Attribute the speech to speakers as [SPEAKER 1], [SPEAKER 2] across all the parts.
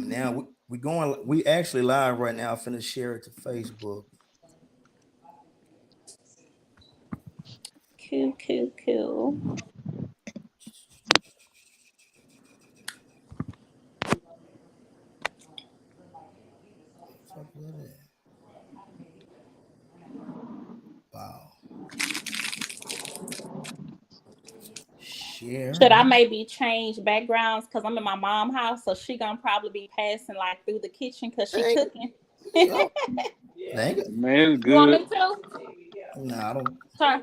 [SPEAKER 1] Now we going. We actually live right now. I'm finna share it to Facebook.
[SPEAKER 2] Cool, cool, cool.
[SPEAKER 1] Fuck that is. Wow.
[SPEAKER 2] Should I
[SPEAKER 1] Share.
[SPEAKER 2] maybe change backgrounds because I'm in my mom's house, so she gonna probably be passing like through the kitchen because she
[SPEAKER 1] Dang.
[SPEAKER 2] cooking.
[SPEAKER 1] Yep. Dang it.
[SPEAKER 3] Man, it's
[SPEAKER 2] You want
[SPEAKER 3] good.
[SPEAKER 2] me to?
[SPEAKER 1] Nah, I don't.
[SPEAKER 2] Turn.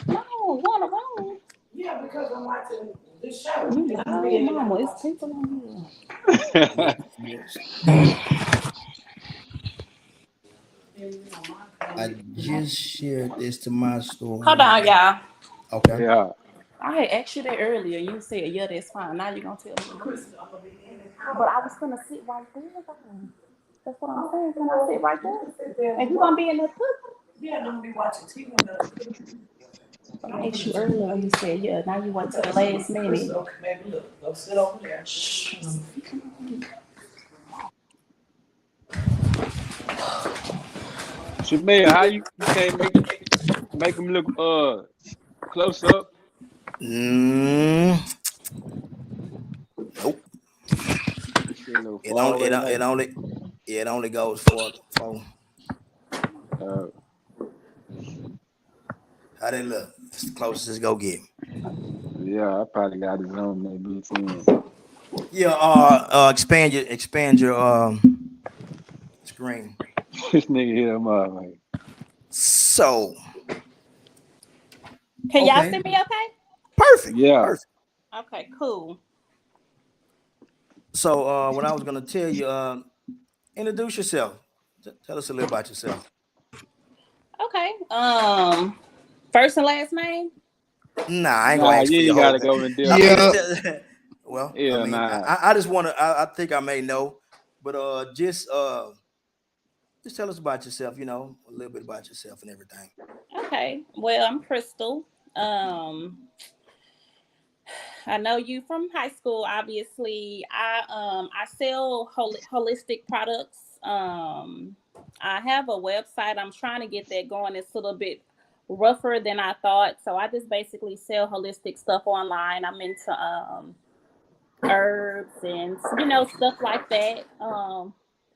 [SPEAKER 2] No, you on the wrong.
[SPEAKER 4] Yeah, because I'm watching this show.
[SPEAKER 2] You
[SPEAKER 4] It's
[SPEAKER 2] loud,
[SPEAKER 4] being
[SPEAKER 2] mama. It's people on
[SPEAKER 1] Yes. Yes. I just shared this to my
[SPEAKER 2] here. Hold
[SPEAKER 1] story.
[SPEAKER 2] on, y'all.
[SPEAKER 1] Okay.
[SPEAKER 3] Yeah.
[SPEAKER 2] I had asked you that earlier. You said, yeah, that's fine. Now you're going to tell me. But I was going to sit right there. That's what I'm saying. Can I sit right there? And you going to be in the cook?
[SPEAKER 4] Yeah, I'm gonna be watching TV when
[SPEAKER 2] But I asked you earlier. You said, yeah, now you wait till the last minute.
[SPEAKER 4] okay, maybe look, go sit over there.
[SPEAKER 3] Shamir, how you can't make them look close up?
[SPEAKER 1] Mm, nope.
[SPEAKER 3] You see a little
[SPEAKER 1] It
[SPEAKER 3] far
[SPEAKER 1] only.
[SPEAKER 3] away
[SPEAKER 1] It,
[SPEAKER 3] like
[SPEAKER 1] it only. It only goes for
[SPEAKER 3] uh
[SPEAKER 1] how they look. It's the closest it's go get.
[SPEAKER 3] yeah, I probably got his own maybe it's in.
[SPEAKER 1] Yeah. Expand your screen.
[SPEAKER 3] This nigga hit him up like
[SPEAKER 1] So
[SPEAKER 2] Can y'all
[SPEAKER 1] okay.
[SPEAKER 2] see me okay?
[SPEAKER 1] Perfect.
[SPEAKER 3] yeah.
[SPEAKER 1] Perfect.
[SPEAKER 2] Okay, cool.
[SPEAKER 1] So what I was gonna tell you, introduce yourself. Tell us a little about yourself.
[SPEAKER 2] Okay. First and last name?
[SPEAKER 1] Nah, I ain't gonna
[SPEAKER 3] Nah,
[SPEAKER 1] ask
[SPEAKER 3] you
[SPEAKER 1] for your
[SPEAKER 3] ain't
[SPEAKER 1] whole.
[SPEAKER 3] gotta go in
[SPEAKER 1] I
[SPEAKER 3] depth.
[SPEAKER 1] mean,
[SPEAKER 5] Yeah.
[SPEAKER 1] well, I
[SPEAKER 3] Yeah,
[SPEAKER 1] mean,
[SPEAKER 3] nah.
[SPEAKER 1] I just want to. I think I may know, but just tell us about yourself. A little bit about yourself and everything.
[SPEAKER 2] Okay. Well, I'm Crystal. Um, I know you from high school, obviously. I sell holistic products. I have a website. I'm trying to get that going. It's a little bit rougher than I thought. So I just basically sell holistic stuff online. I'm into herbs and stuff like that.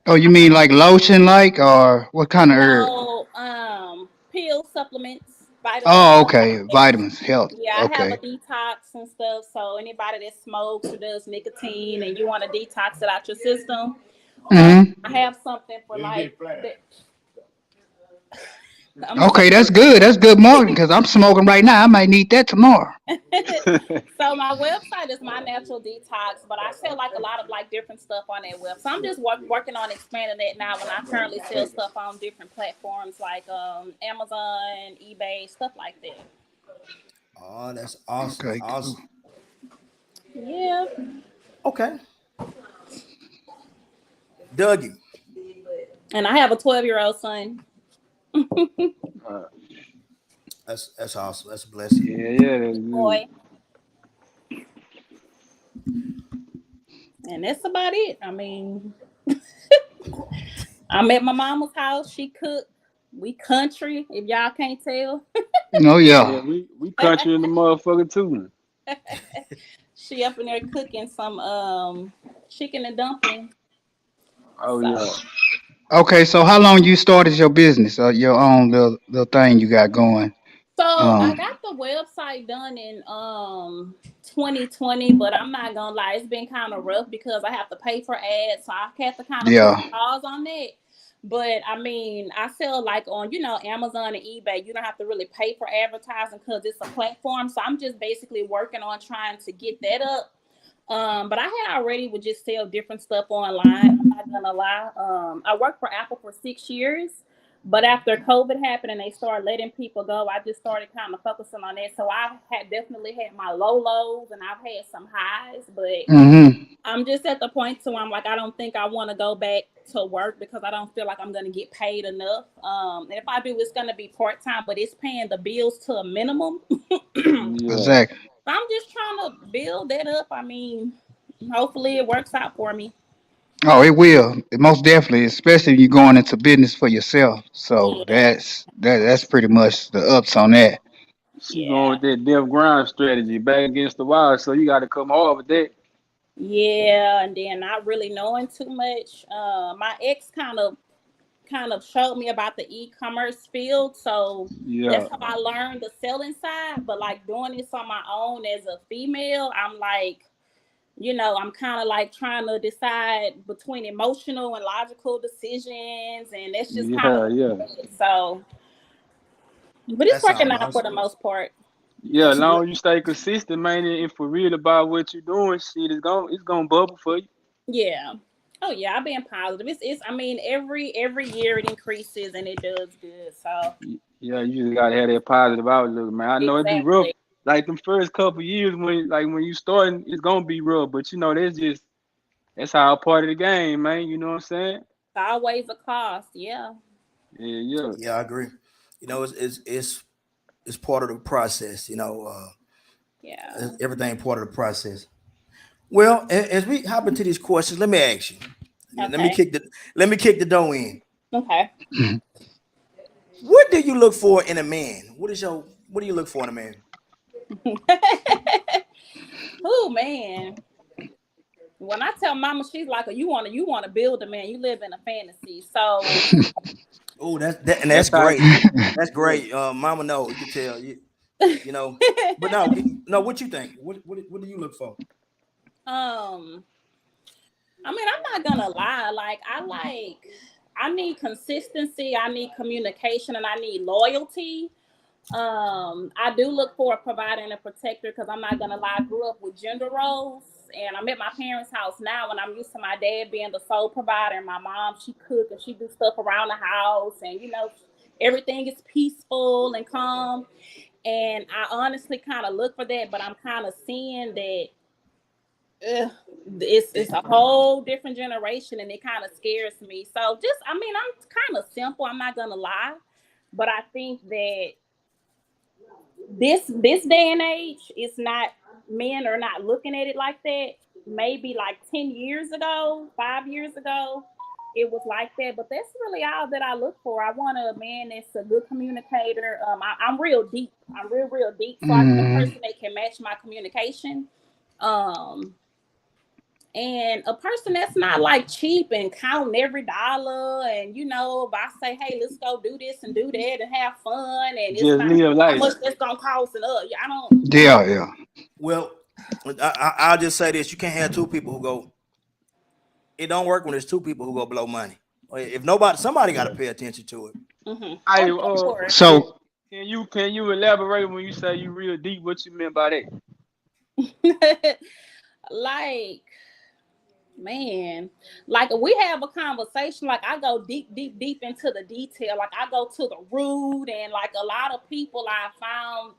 [SPEAKER 5] Oh, you
[SPEAKER 2] I
[SPEAKER 5] mean
[SPEAKER 2] have
[SPEAKER 5] like lotion, like, or what kind of herb?
[SPEAKER 2] no pill supplements, vitamins.
[SPEAKER 5] Oh, okay. Vitamins, health.
[SPEAKER 2] Yeah, I have a
[SPEAKER 5] Okay.
[SPEAKER 2] detox and stuff. So anybody that smokes or does nicotine and you want to detox it out your system,
[SPEAKER 5] Mm-hmm.
[SPEAKER 2] I have something for like that. I'm
[SPEAKER 5] Okay,
[SPEAKER 2] sorry.
[SPEAKER 5] that's good. That's good marketing because I'm smoking right now. I might need that tomorrow.
[SPEAKER 2] So my website is my natural detox, but I sell like a lot of like different stuff on that web. So I'm just working on expanding that now. When I currently sell stuff on different platforms like Amazon, eBay, stuff like that.
[SPEAKER 1] Oh, that's awesome.
[SPEAKER 5] Okay, cool.
[SPEAKER 1] Awesome.
[SPEAKER 2] Yeah,
[SPEAKER 1] Okay, Dougie.
[SPEAKER 2] and I have a 12-year-old son.
[SPEAKER 3] uh,
[SPEAKER 1] That's awesome. That's a blessing.
[SPEAKER 3] yeah, that's good.
[SPEAKER 2] Boy, and that's about it. I mean, I'm at my mama's house. She cooked. We country, if y'all can't tell.
[SPEAKER 5] Oh
[SPEAKER 3] Yeah,
[SPEAKER 5] yeah.
[SPEAKER 3] we country in the motherfucker too.
[SPEAKER 2] She up in there cooking some chicken and dumpling.
[SPEAKER 3] Oh yeah.
[SPEAKER 2] So
[SPEAKER 5] Okay, so how long you started your business or your own little thing you got going?
[SPEAKER 2] I
[SPEAKER 5] Um,
[SPEAKER 2] got the website done in 2020, but I'm not gonna lie, it's been kind of rough because I have to pay for ads, so I have to kind of put
[SPEAKER 5] yeah.
[SPEAKER 2] a pause on that. But I mean, I sell like on Amazon and eBay. You don't have to really pay for advertising because it's a platform. So I'm just basically working on trying to get that up. But I had already would just sell different stuff online. I'm not gonna lie. I worked for Apple for 6 years, but after COVID happened and they started letting people go, I just started kind of focusing on that. So I had definitely had my low lows and I've had some highs, but
[SPEAKER 5] Mm-hmm.
[SPEAKER 2] I'm just at the point to where I'm like, I don't think I want to go back to work because I don't feel like I'm gonna get paid enough. And if I do, it's gonna be part time, but it's paying the bills to a minimum.
[SPEAKER 3] Yeah.
[SPEAKER 5] Exactly.
[SPEAKER 2] I'm just trying to build that up. I mean, hopefully it works out for me.
[SPEAKER 5] Oh, it will. Most definitely, especially if you're going into business for yourself. So
[SPEAKER 2] Yeah,
[SPEAKER 5] that's pretty much the ups on that.
[SPEAKER 3] She going
[SPEAKER 2] yeah,
[SPEAKER 3] with that deaf grind strategy back against the wall. So you got to come hard with that.
[SPEAKER 2] yeah. And then not really knowing too much. My ex kind of showed me about the e-commerce field, so
[SPEAKER 3] Yeah,
[SPEAKER 2] that's how I learned the selling side. But like doing this on my own as a female, I'm like, I'm kind of like trying to decide between emotional and logical decisions, and that's just kind of
[SPEAKER 3] yeah, yeah.
[SPEAKER 2] so. But it's
[SPEAKER 1] That
[SPEAKER 2] working
[SPEAKER 1] sounds
[SPEAKER 2] out for the
[SPEAKER 1] awesome.
[SPEAKER 2] most part.
[SPEAKER 3] Yeah, as
[SPEAKER 1] That's a good.
[SPEAKER 3] long as you stay consistent, man, and for real about what you're doing, shit is going it's gonna bubble for you.
[SPEAKER 2] Yeah. Oh yeah, I've been positive. It's I mean every year it increases and it does good. So
[SPEAKER 3] Yeah, you just gotta have that positive outlook, man. I know it be rough,
[SPEAKER 2] exactly.
[SPEAKER 3] like them first couple years when you starting, it's gonna be rough. But that's how a part of the game, man. You know what I'm saying?
[SPEAKER 2] It's always a cost. Yeah.
[SPEAKER 3] Yeah, yeah.
[SPEAKER 1] Yeah, I agree. It's part of the process.
[SPEAKER 2] Yeah.
[SPEAKER 1] Everything part of the process. Well, as we hop into these questions, let me ask you. Let me
[SPEAKER 2] Okay.
[SPEAKER 1] kick the let me kick the door in.
[SPEAKER 2] Okay.
[SPEAKER 1] What do you look for in a man? What do you look for in a man?
[SPEAKER 2] Oh man. When I tell mama, she's like, you wanna build a man. You live in a fantasy. So
[SPEAKER 1] Oh, and that's
[SPEAKER 3] That's how
[SPEAKER 1] great. That's
[SPEAKER 3] yeah.
[SPEAKER 1] great. Mama, no, you can tell you know. But no, no. What you think? What do you look for?
[SPEAKER 2] um I mean, I'm not gonna lie. I need consistency, I need communication, and I need loyalty. I do look for a provider and a protector because I'm not gonna lie, I grew up with gender roles, and I'm at my parents' house now, and I'm used to my dad being the sole provider, and my mom, she cook and she do stuff around the house, and everything is peaceful and calm. And I honestly kind of look for that, but I'm kind of seeing that ugh, it's a whole different generation, and it kind of scares me. So just, I mean, I'm kind of simple. I'm not gonna lie, but I think that this day and age, it's not men are not looking at it like that. Maybe like 10 years ago, 5 years ago, it was like that. But that's really all that I look for. I want a man that's a good communicator. I'm real deep. I'm real deep. So I need a
[SPEAKER 5] Mhm.
[SPEAKER 2] person that can match my communication. Um, and a person that's not like cheap and counting every dollar, and if I say, hey, let's go do this and do that and have fun, and it's
[SPEAKER 3] Just
[SPEAKER 2] not
[SPEAKER 3] live
[SPEAKER 2] how
[SPEAKER 3] life.
[SPEAKER 2] much that's gonna cost, and I don't
[SPEAKER 5] Yeah, yeah.
[SPEAKER 1] Well, I'll just say this: you can't have two people who go. It don't work when there's two people who go blow money. If somebody got to pay attention to it.
[SPEAKER 3] I
[SPEAKER 2] oh yeah, of course.
[SPEAKER 3] can,
[SPEAKER 5] So
[SPEAKER 3] can you elaborate when you say you real deep? What you meant by that?
[SPEAKER 2] Like, man, like we have a conversation, like I go deep, deep, deep into the detail, like I go to the root, and like a lot of people I found,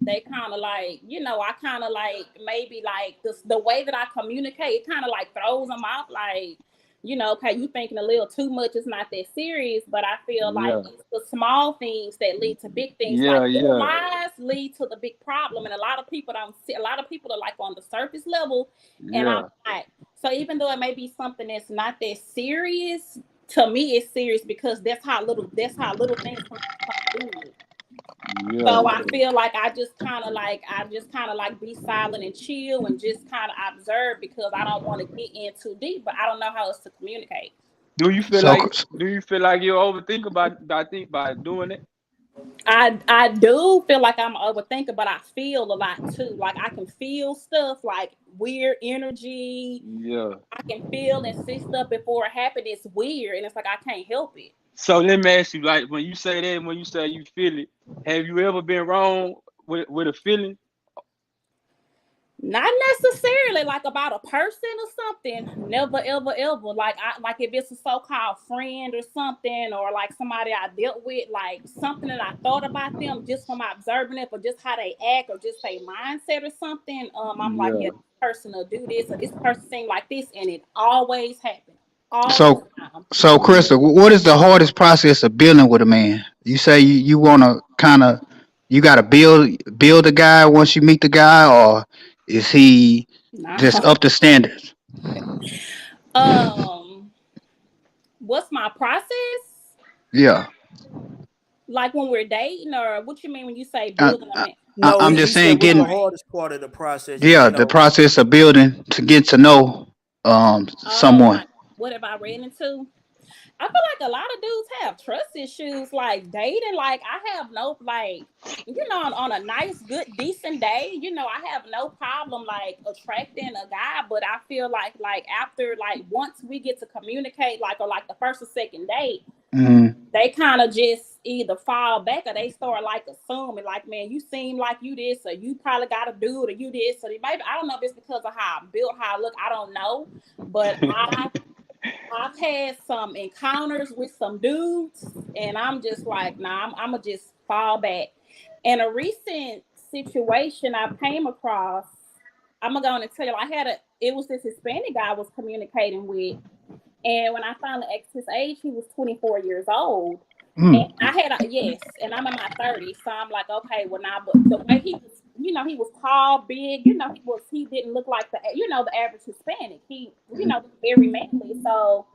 [SPEAKER 2] they kind of like, I kind of like maybe like the way that I communicate, it kind of like throws them off, like, okay, you thinking a little too much, it's not that serious. But I feel like
[SPEAKER 3] Yeah,
[SPEAKER 2] it's the small things that lead to big things, like
[SPEAKER 3] yeah,
[SPEAKER 2] little
[SPEAKER 3] yeah,
[SPEAKER 2] lies lead to the big problem, and a lot of people don't see, a lot of people are like on the surface level, and I'm
[SPEAKER 3] yeah,
[SPEAKER 2] not. So even though it may be something that's not that serious, to me it's serious because that's how little things can become big.
[SPEAKER 3] yeah,
[SPEAKER 2] So I
[SPEAKER 3] yeah.
[SPEAKER 2] feel like I just kind of like be silent and chill and just kind of observe because I don't want to get in too deep, but I don't know how else to communicate.
[SPEAKER 3] Do you feel
[SPEAKER 5] so
[SPEAKER 3] like do you feel like you overthink about think by doing it?
[SPEAKER 2] I do feel like I'm an overthinker, but I feel a lot too. Like I can feel stuff like weird energy.
[SPEAKER 3] Yeah.
[SPEAKER 2] I can feel and see stuff before it happened. It's weird, and it's like I can't help it.
[SPEAKER 3] So let me ask you, like when you say that, when you say you feel it, have you ever been wrong with a feeling?
[SPEAKER 2] Not necessarily like about a person or something. Never, ever, ever. Like if it's a so-called friend or something, or like somebody I dealt with, like something that I thought about them just from observing it, or just how they act, or just their mindset or something. I'm like, yeah,
[SPEAKER 3] Yeah.
[SPEAKER 2] this person will do this, or this person seem like this, and it always happens all the
[SPEAKER 5] so
[SPEAKER 2] time.
[SPEAKER 5] so Crystal, what is the hardest process of building with a man? You say you want to kind of you got to build a guy once you meet the guy, or is he just
[SPEAKER 2] No.
[SPEAKER 5] up to standards?
[SPEAKER 2] What's my process?
[SPEAKER 5] Yeah.
[SPEAKER 2] Like when we're dating, or what you mean when you say
[SPEAKER 5] I,
[SPEAKER 2] building a
[SPEAKER 5] I,
[SPEAKER 2] man?
[SPEAKER 1] No,
[SPEAKER 5] I'm
[SPEAKER 1] he
[SPEAKER 5] just
[SPEAKER 1] said
[SPEAKER 5] saying,
[SPEAKER 1] what's the
[SPEAKER 5] getting,
[SPEAKER 1] hardest part of the process?
[SPEAKER 5] yeah, the process of building to get to know
[SPEAKER 2] Oh,
[SPEAKER 5] someone.
[SPEAKER 2] like what have I ran into? I feel like a lot of dudes have trust issues, like dating. Like I have no, like, on a nice, good, decent day, I have no problem like attracting a guy. But I feel like after, like, once we get to communicate, like, or like the first or second date,
[SPEAKER 5] Mm,
[SPEAKER 2] they kind of just either fall back or they start like assuming, like, man, you seem like you this, or you probably got a dude, or you this, or maybe, I don't know if it's because of how I built, how I look, I don't know, but I've had some encounters with some dudes, and I'm just like, nah, I'm gonna just fall back. And a recent situation I came across, I'm gonna go on and tell you, it was this Hispanic guy I was communicating with, and when I finally asked his age, he was 24 years old. And
[SPEAKER 5] mm,
[SPEAKER 2] I had yes, and I'm in my 30s, so I'm like, okay, well now, but the way he was, he was tall, big, he didn't look like the average Hispanic. He, very manly. So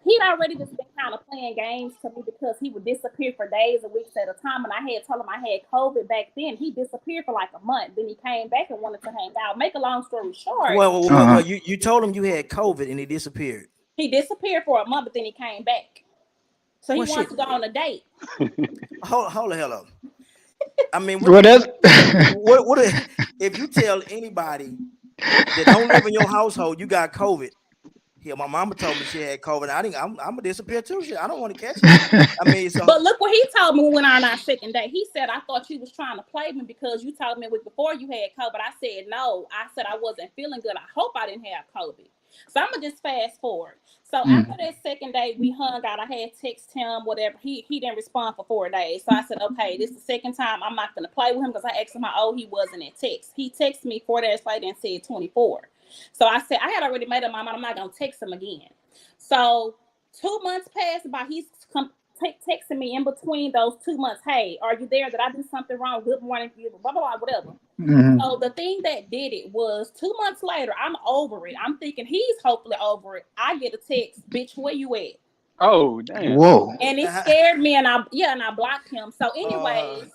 [SPEAKER 2] he'd already just been kind of playing games to me because he would disappear for days and weeks at a time. And I had told him I had COVID back then. He disappeared for like a month. Then he came back and wanted to hang out. Make a long story short,
[SPEAKER 5] uh-huh.
[SPEAKER 1] You told him you had COVID and he disappeared.
[SPEAKER 2] he disappeared for a month, but then he came back. So he
[SPEAKER 1] Well,
[SPEAKER 2] wanted
[SPEAKER 1] shit.
[SPEAKER 2] to go on a date.
[SPEAKER 1] Hold the hell up. I mean,
[SPEAKER 5] Well, that's
[SPEAKER 1] what if you tell anybody that don't live in your household you got COVID? Yeah, my mama told me she had COVID. I'm gonna disappear too. Shit, I don't want to catch it. I mean, so
[SPEAKER 2] But look what he told me when we went on our second date. He said, I thought you was trying to play me because you told me a week before you had COVID. I said, no. I said I wasn't feeling good. I hope I didn't have COVID. So I'm going to just fast forward. So after that second date, we hung out. I had text him, whatever. He didn't respond for 4 days. So I said, okay, this is the second time. I'm not going to play with him because I asked him how old he was in that text. He texted me 4 days later and said 24. So I said, I had already made up my mind. I'm not going to text him again. So 2 months passed by. He's texting me in between those 2 months. Hey, are you there? Did I do something wrong? Good morning, blah, blah, blah, whatever. So the thing that did it was 2 months later, I'm over it. I'm thinking he's hopefully over it. I get a text, bitch, where you at?
[SPEAKER 3] Oh, damn.
[SPEAKER 5] whoa.
[SPEAKER 2] And it scared me, and I blocked him. So anyways,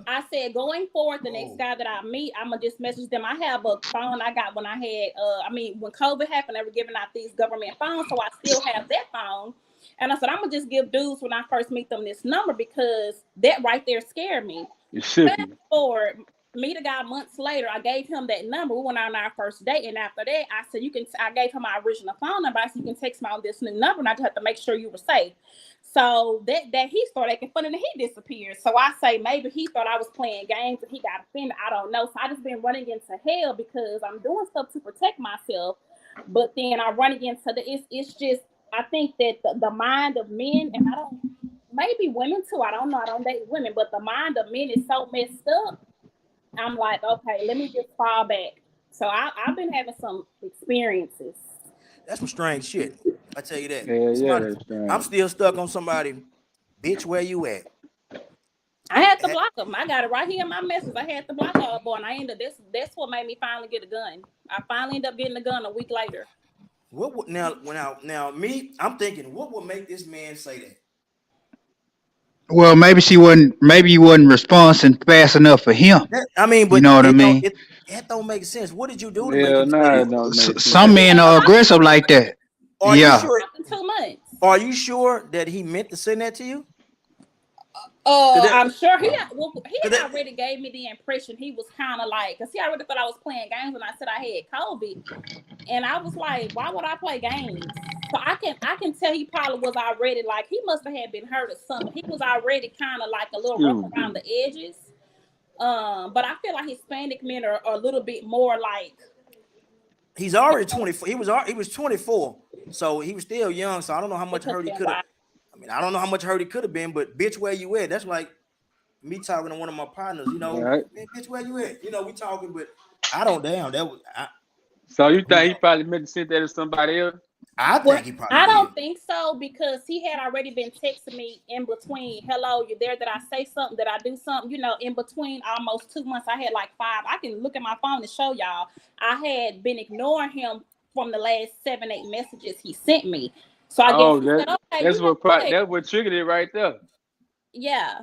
[SPEAKER 2] I said, going forward, the next guy that I meet, I'm gonna just message them. I have a phone I got when I had when COVID happened, they were giving out these government phones, so I still have that phone. And I said, I'm gonna just give dudes when I first meet them this number because that right there scared me.
[SPEAKER 3] You should
[SPEAKER 2] Fast forward, meet a guy months later. I gave him that number. We went on our first date, and after that, I said, I gave him my original phone number. I said, you can text me on this new number, and I just have to make sure you were safe. So that he started acting funny, and he disappeared. So I say maybe he thought I was playing games and he got offended. I don't know. So I just been running into hell because I'm doing stuff to protect myself, but then I run against it's just, I think that the mind of men, and I don't, maybe women too, I don't know, I don't date women, but the mind of men is so messed up. I'm like, okay, let me just fall back. So I've been having some experiences.
[SPEAKER 1] that's some strange shit. I tell you that.
[SPEAKER 3] Yeah, that's strange.
[SPEAKER 1] I'm still stuck on somebody. Bitch, where you at?
[SPEAKER 2] I had to block him. I got it right here in my message. I had to block her, boy, and I ended this. That's what made me finally get a gun. I finally ended up getting a gun a week later.
[SPEAKER 1] What would now me? I'm thinking, what would make this man say that?
[SPEAKER 5] Well, maybe she wasn't. Maybe you wasn't responding fast enough for him.
[SPEAKER 1] I mean, but
[SPEAKER 5] You know what I mean?
[SPEAKER 1] That don't make sense. What did you do to make
[SPEAKER 3] Yeah,
[SPEAKER 1] him say
[SPEAKER 3] nah, it
[SPEAKER 1] that?
[SPEAKER 3] don't make sense.
[SPEAKER 5] Some men are aggressive like that.
[SPEAKER 1] Are you
[SPEAKER 5] Yeah.
[SPEAKER 1] sure?
[SPEAKER 2] In 2 months.
[SPEAKER 1] Are you sure that he meant to send that to you?
[SPEAKER 2] I'm sure he already gave me the impression he was kind of like, because he already thought I was playing games when I said I had COVID, and I was like, why would I play games? So I can tell he probably was already like, he must have had been hurt or something. He was already kind of like a little rough around the edges. But I feel like Hispanic men are a little bit more like.
[SPEAKER 1] He's already 24. He was 24, so he was still young. So I don't know how much hurt he could have. I mean, I don't know how much hurt he could have been, but bitch, where you at? That's like me talking to one of my partners.
[SPEAKER 3] Right.
[SPEAKER 1] Man, bitch, where you at? We talking, but I don't damn.
[SPEAKER 3] So you think he probably meant to send that to somebody else?
[SPEAKER 1] I think he probably.
[SPEAKER 2] I don't think so because he had already been texting me in between. Hello, you there? Did I say something? Did I do something? In between almost 2 months, I had like 5. I can look at my phone and show y'all. I had been ignoring him from the last 7-8 messages he sent me. So I
[SPEAKER 3] Oh,
[SPEAKER 2] guess he said, okay,
[SPEAKER 3] that's
[SPEAKER 2] you know
[SPEAKER 3] what
[SPEAKER 2] what?
[SPEAKER 3] that's what triggered it right there.
[SPEAKER 2] Yeah.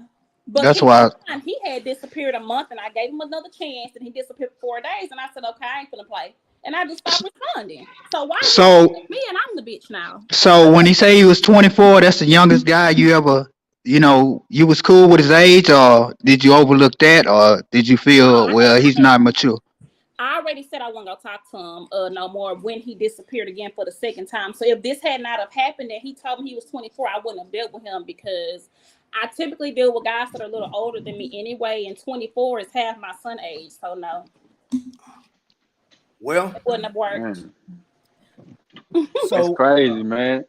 [SPEAKER 2] But
[SPEAKER 5] That's
[SPEAKER 2] keep
[SPEAKER 5] why.
[SPEAKER 2] in mind, he had disappeared a month, and I gave him another chance, and he disappeared for 4 days, and I said, okay, I ain't gonna play. And I just stopped responding. So why is he
[SPEAKER 5] So
[SPEAKER 2] mad at me and I'm the bitch now?
[SPEAKER 5] so when he say he was 24, that's the youngest guy you ever, you was cool with his age, or did you overlook that, or did you
[SPEAKER 2] No,
[SPEAKER 5] feel, well, he's not mature?
[SPEAKER 2] I already said I wasn't gonna talk to him no more when he disappeared again for the second time. So if this had not have happened and he told me he was 24, I wouldn't have dealt with him because I typically deal with guys that are a little older than me anyway, and 24 is half my son's age. So no,
[SPEAKER 1] Well,
[SPEAKER 2] it wouldn't have worked.
[SPEAKER 3] Man, that's
[SPEAKER 1] so
[SPEAKER 3] crazy, man.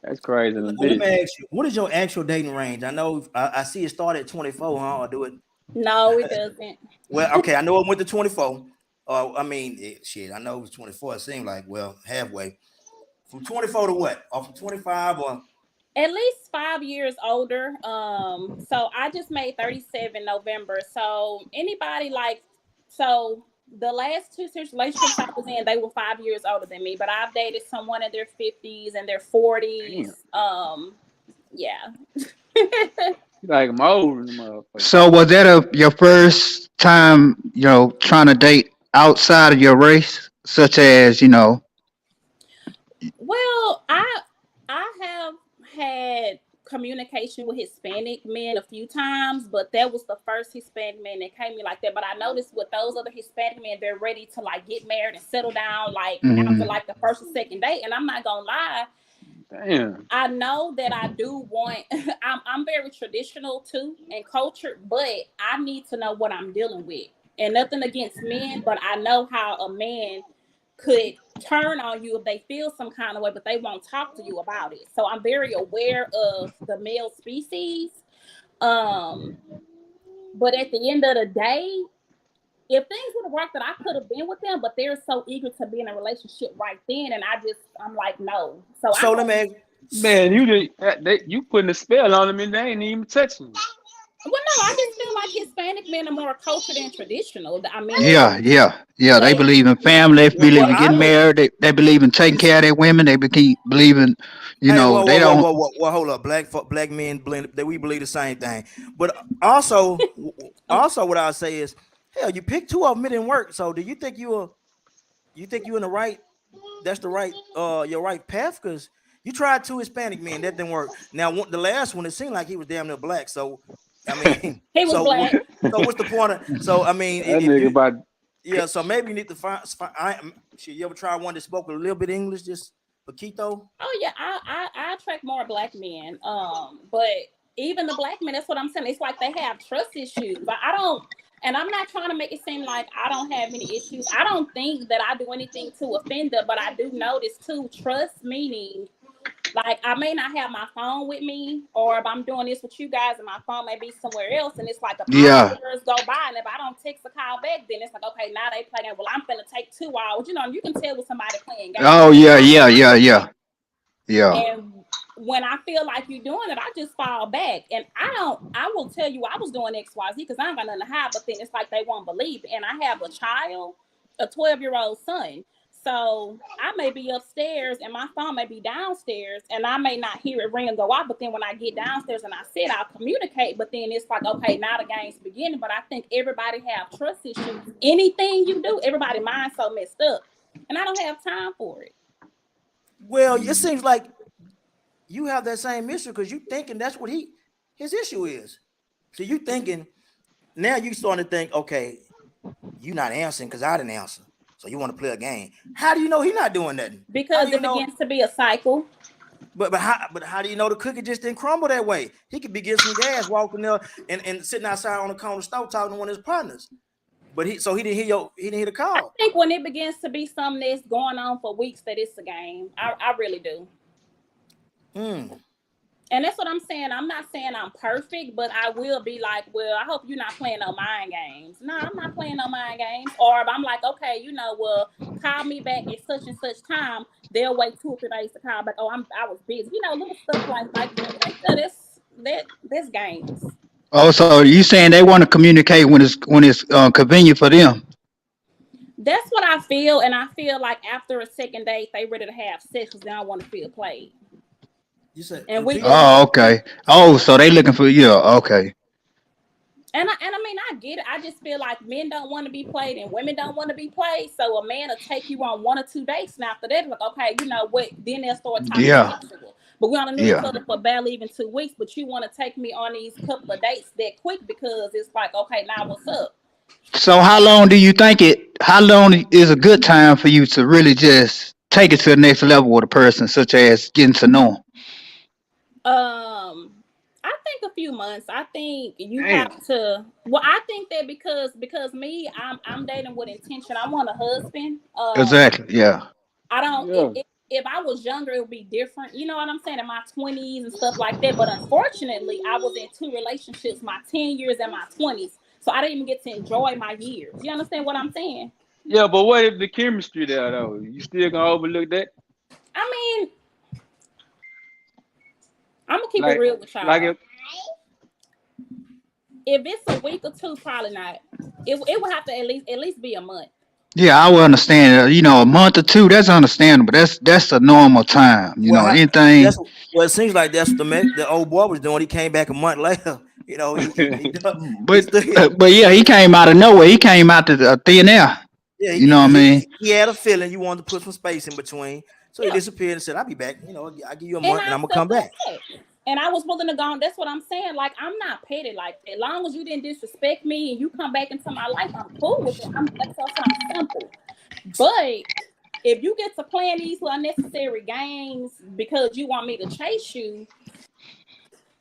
[SPEAKER 3] That's crazy.
[SPEAKER 1] let me ask you, what is your actual dating range? I know I see it start at 24, huh? Or do it?
[SPEAKER 2] No, it doesn't.
[SPEAKER 1] Well, okay, I know it went to 24. I mean, shit, I know it was 24. It seemed like, well, halfway. From 24 to what? Or from 25 or?
[SPEAKER 2] At least 5 years older. So I just made 37 November. So anybody so the last 2 relationships I was in, they were 5 years older than me, but I've dated someone in their 50s and their 40s. Yeah.
[SPEAKER 3] Like I'm old, motherfucker.
[SPEAKER 5] So was that your first time, trying to date outside of your race, such as,
[SPEAKER 2] Well, I have had communication with Hispanic men a few times, but that was the first Hispanic man that came to me like that. But I noticed with those other Hispanic men, they're ready to like get married and settle down after like the first or second date. And I'm not gonna lie,
[SPEAKER 3] Damn.
[SPEAKER 2] I know that I do want. I'm very traditional too and cultured, but I need to know what I'm dealing with. And nothing against men, but I know how a man could turn on you if they feel some kind of way, but they won't talk to you about it. So I'm very aware of the male species. But at the end of the day, if things would have worked, that I could have been with them, but they're so eager to be in a relationship right then, and I'm like, no.
[SPEAKER 1] So let me ask,
[SPEAKER 3] Man, you putting a spell on them and they ain't even touching you.
[SPEAKER 2] Well, no, I just feel like Hispanic men are more cultured and traditional. I mean,
[SPEAKER 5] yeah. They
[SPEAKER 2] Like-
[SPEAKER 5] believe in family. They believe in
[SPEAKER 1] I
[SPEAKER 5] getting
[SPEAKER 1] don't-
[SPEAKER 5] married. They believe in taking care of their women. They believe in,
[SPEAKER 1] hey, whoa,
[SPEAKER 5] they
[SPEAKER 1] whoa,
[SPEAKER 5] don't.
[SPEAKER 1] whoa, hold up, black men blend that we believe the same thing. But also what I say is, hell, you picked 2 of them, it didn't work. So do you think you in the right? That's the right your right path, because you tried 2 Hispanic men, that didn't work. Now the last one, it seemed like he was damn near black. So I mean,
[SPEAKER 2] he was black.
[SPEAKER 1] So what's the point of? So I mean,
[SPEAKER 3] That nigga about
[SPEAKER 1] yeah. So maybe you need to find. Should you ever try one that spoke a little bit English, just poquito?
[SPEAKER 2] Oh yeah, I attract more black men. But even the black men, that's what I'm saying. It's like they have trust issues. But I don't, and I'm not trying to make it seem like I don't have any issues. I don't think that I do anything to offend them, but I do notice too, trust meaning like I may not have my phone with me, or if I'm doing this with you guys and my phone may be somewhere else, and it's like a
[SPEAKER 5] Yeah.
[SPEAKER 2] years go by, and if I don't text a call back, then it's like, okay, now they playing. Well, I'm gonna take 2 hours. You can tell with somebody playing games.
[SPEAKER 5] Oh yeah.
[SPEAKER 2] And when I feel like you're doing it, I just fall back. And I will tell you I was doing XYZ because I ain't got nothing to hide, but then it's like they won't believe it. And I have a child, a 12-year-old son. So I may be upstairs and my phone may be downstairs and I may not hear it ring and go off. But then when I get downstairs and I sit, I'll communicate. But then it's like, okay, now the game's beginning. But I think everybody have trust issues. Anything you do, everybody mind's so messed up. And I don't have time for it.
[SPEAKER 1] Well, it seems like you have that same issue because you thinking that's what his issue is. So you thinking now you starting to think, okay, you not answering because I didn't answer. So you want to play a game. How do you know he's not doing nothing?
[SPEAKER 2] Because it begins to be a cycle.
[SPEAKER 1] But how do you know the cookie just didn't crumble that way? He could be getting some gas, walking there and sitting outside on the corner store talking to one of his partners. But he didn't hear the call.
[SPEAKER 2] I think when it begins to be something that's going on for weeks, that it's a game. I really do. And that's what I'm saying. I'm not saying I'm perfect, but I will be like, well, I hope you're not playing no mind games. No, I'm not playing no mind games. Or if I'm like, okay, well, call me back at such and such time, they'll wait 2 or 3 days to call back. Oh, I was busy. Little stuff like that's games.
[SPEAKER 5] Oh, so you saying they want to communicate when it's convenient for them?
[SPEAKER 2] That's what I feel, and I feel like after a second date, they ready to have sex because they don't want to feel played.
[SPEAKER 1] You said
[SPEAKER 2] And we
[SPEAKER 1] repeat
[SPEAKER 2] just
[SPEAKER 1] that.
[SPEAKER 5] Oh, okay. Oh, so they looking for yeah. Okay.
[SPEAKER 2] and I mean I get it. I just feel like men don't want to be played and women don't want to be played. So a man will take you on 1 or 2 dates, and after that, like okay, you know what? Then they'll start talking
[SPEAKER 5] Yeah.
[SPEAKER 2] sexual. But we only knew each
[SPEAKER 5] Yeah.
[SPEAKER 2] other for barely even 2 weeks. But you want to take me on these couple of dates that quick because it's like okay, now what's up?
[SPEAKER 5] So how long do you think how long is a good time for you to really just take it to the next level with a person, such as getting to know 'em?
[SPEAKER 2] I think a few months. I think you
[SPEAKER 3] Damn.
[SPEAKER 2] have to. Well, I think that because me, I'm dating with intention. I want a husband.
[SPEAKER 5] Exactly. Yeah.
[SPEAKER 2] I don't.
[SPEAKER 3] Yeah.
[SPEAKER 2] If I was younger, it would be different. You know what I'm saying? In my 20s and stuff like that. But unfortunately, I was in 2 relationships, my 10 years and my 20s. So I didn't even get to enjoy my years. You understand what I'm saying?
[SPEAKER 3] Yeah, but what if the chemistry there though? You still gonna overlook that?
[SPEAKER 2] I mean, I'm gonna keep it
[SPEAKER 3] Like,
[SPEAKER 2] real with y'all.
[SPEAKER 3] like if
[SPEAKER 2] If it's a week or 2, probably not. It would have to at least be a month.
[SPEAKER 5] Yeah, I would understand. You know, a month or 2, that's understandable. That's a normal time. You know,
[SPEAKER 1] Well,
[SPEAKER 5] anything.
[SPEAKER 1] that's well. It seems like that's the old boy was doing. He came back a month later. You know, he
[SPEAKER 5] But
[SPEAKER 1] still,
[SPEAKER 5] but yeah, he came out of nowhere. He came out to the thin air.
[SPEAKER 1] yeah,
[SPEAKER 5] You know what I mean?
[SPEAKER 1] he had a feeling you wanted to put some space in between, so he
[SPEAKER 2] Yeah.
[SPEAKER 1] disappeared and said, "I'll be back." You know, I'll give you a
[SPEAKER 2] And
[SPEAKER 1] month and
[SPEAKER 2] I
[SPEAKER 1] I'm gonna
[SPEAKER 2] stuck
[SPEAKER 1] come
[SPEAKER 2] with
[SPEAKER 1] back.
[SPEAKER 2] that. And I was willing to go on. That's what I'm saying. Like, I'm not petty like that. As long as you didn't disrespect me and you come back into my life, I'm cool with it. That's so simple. But if you get to playing these unnecessary games because you want me to chase you,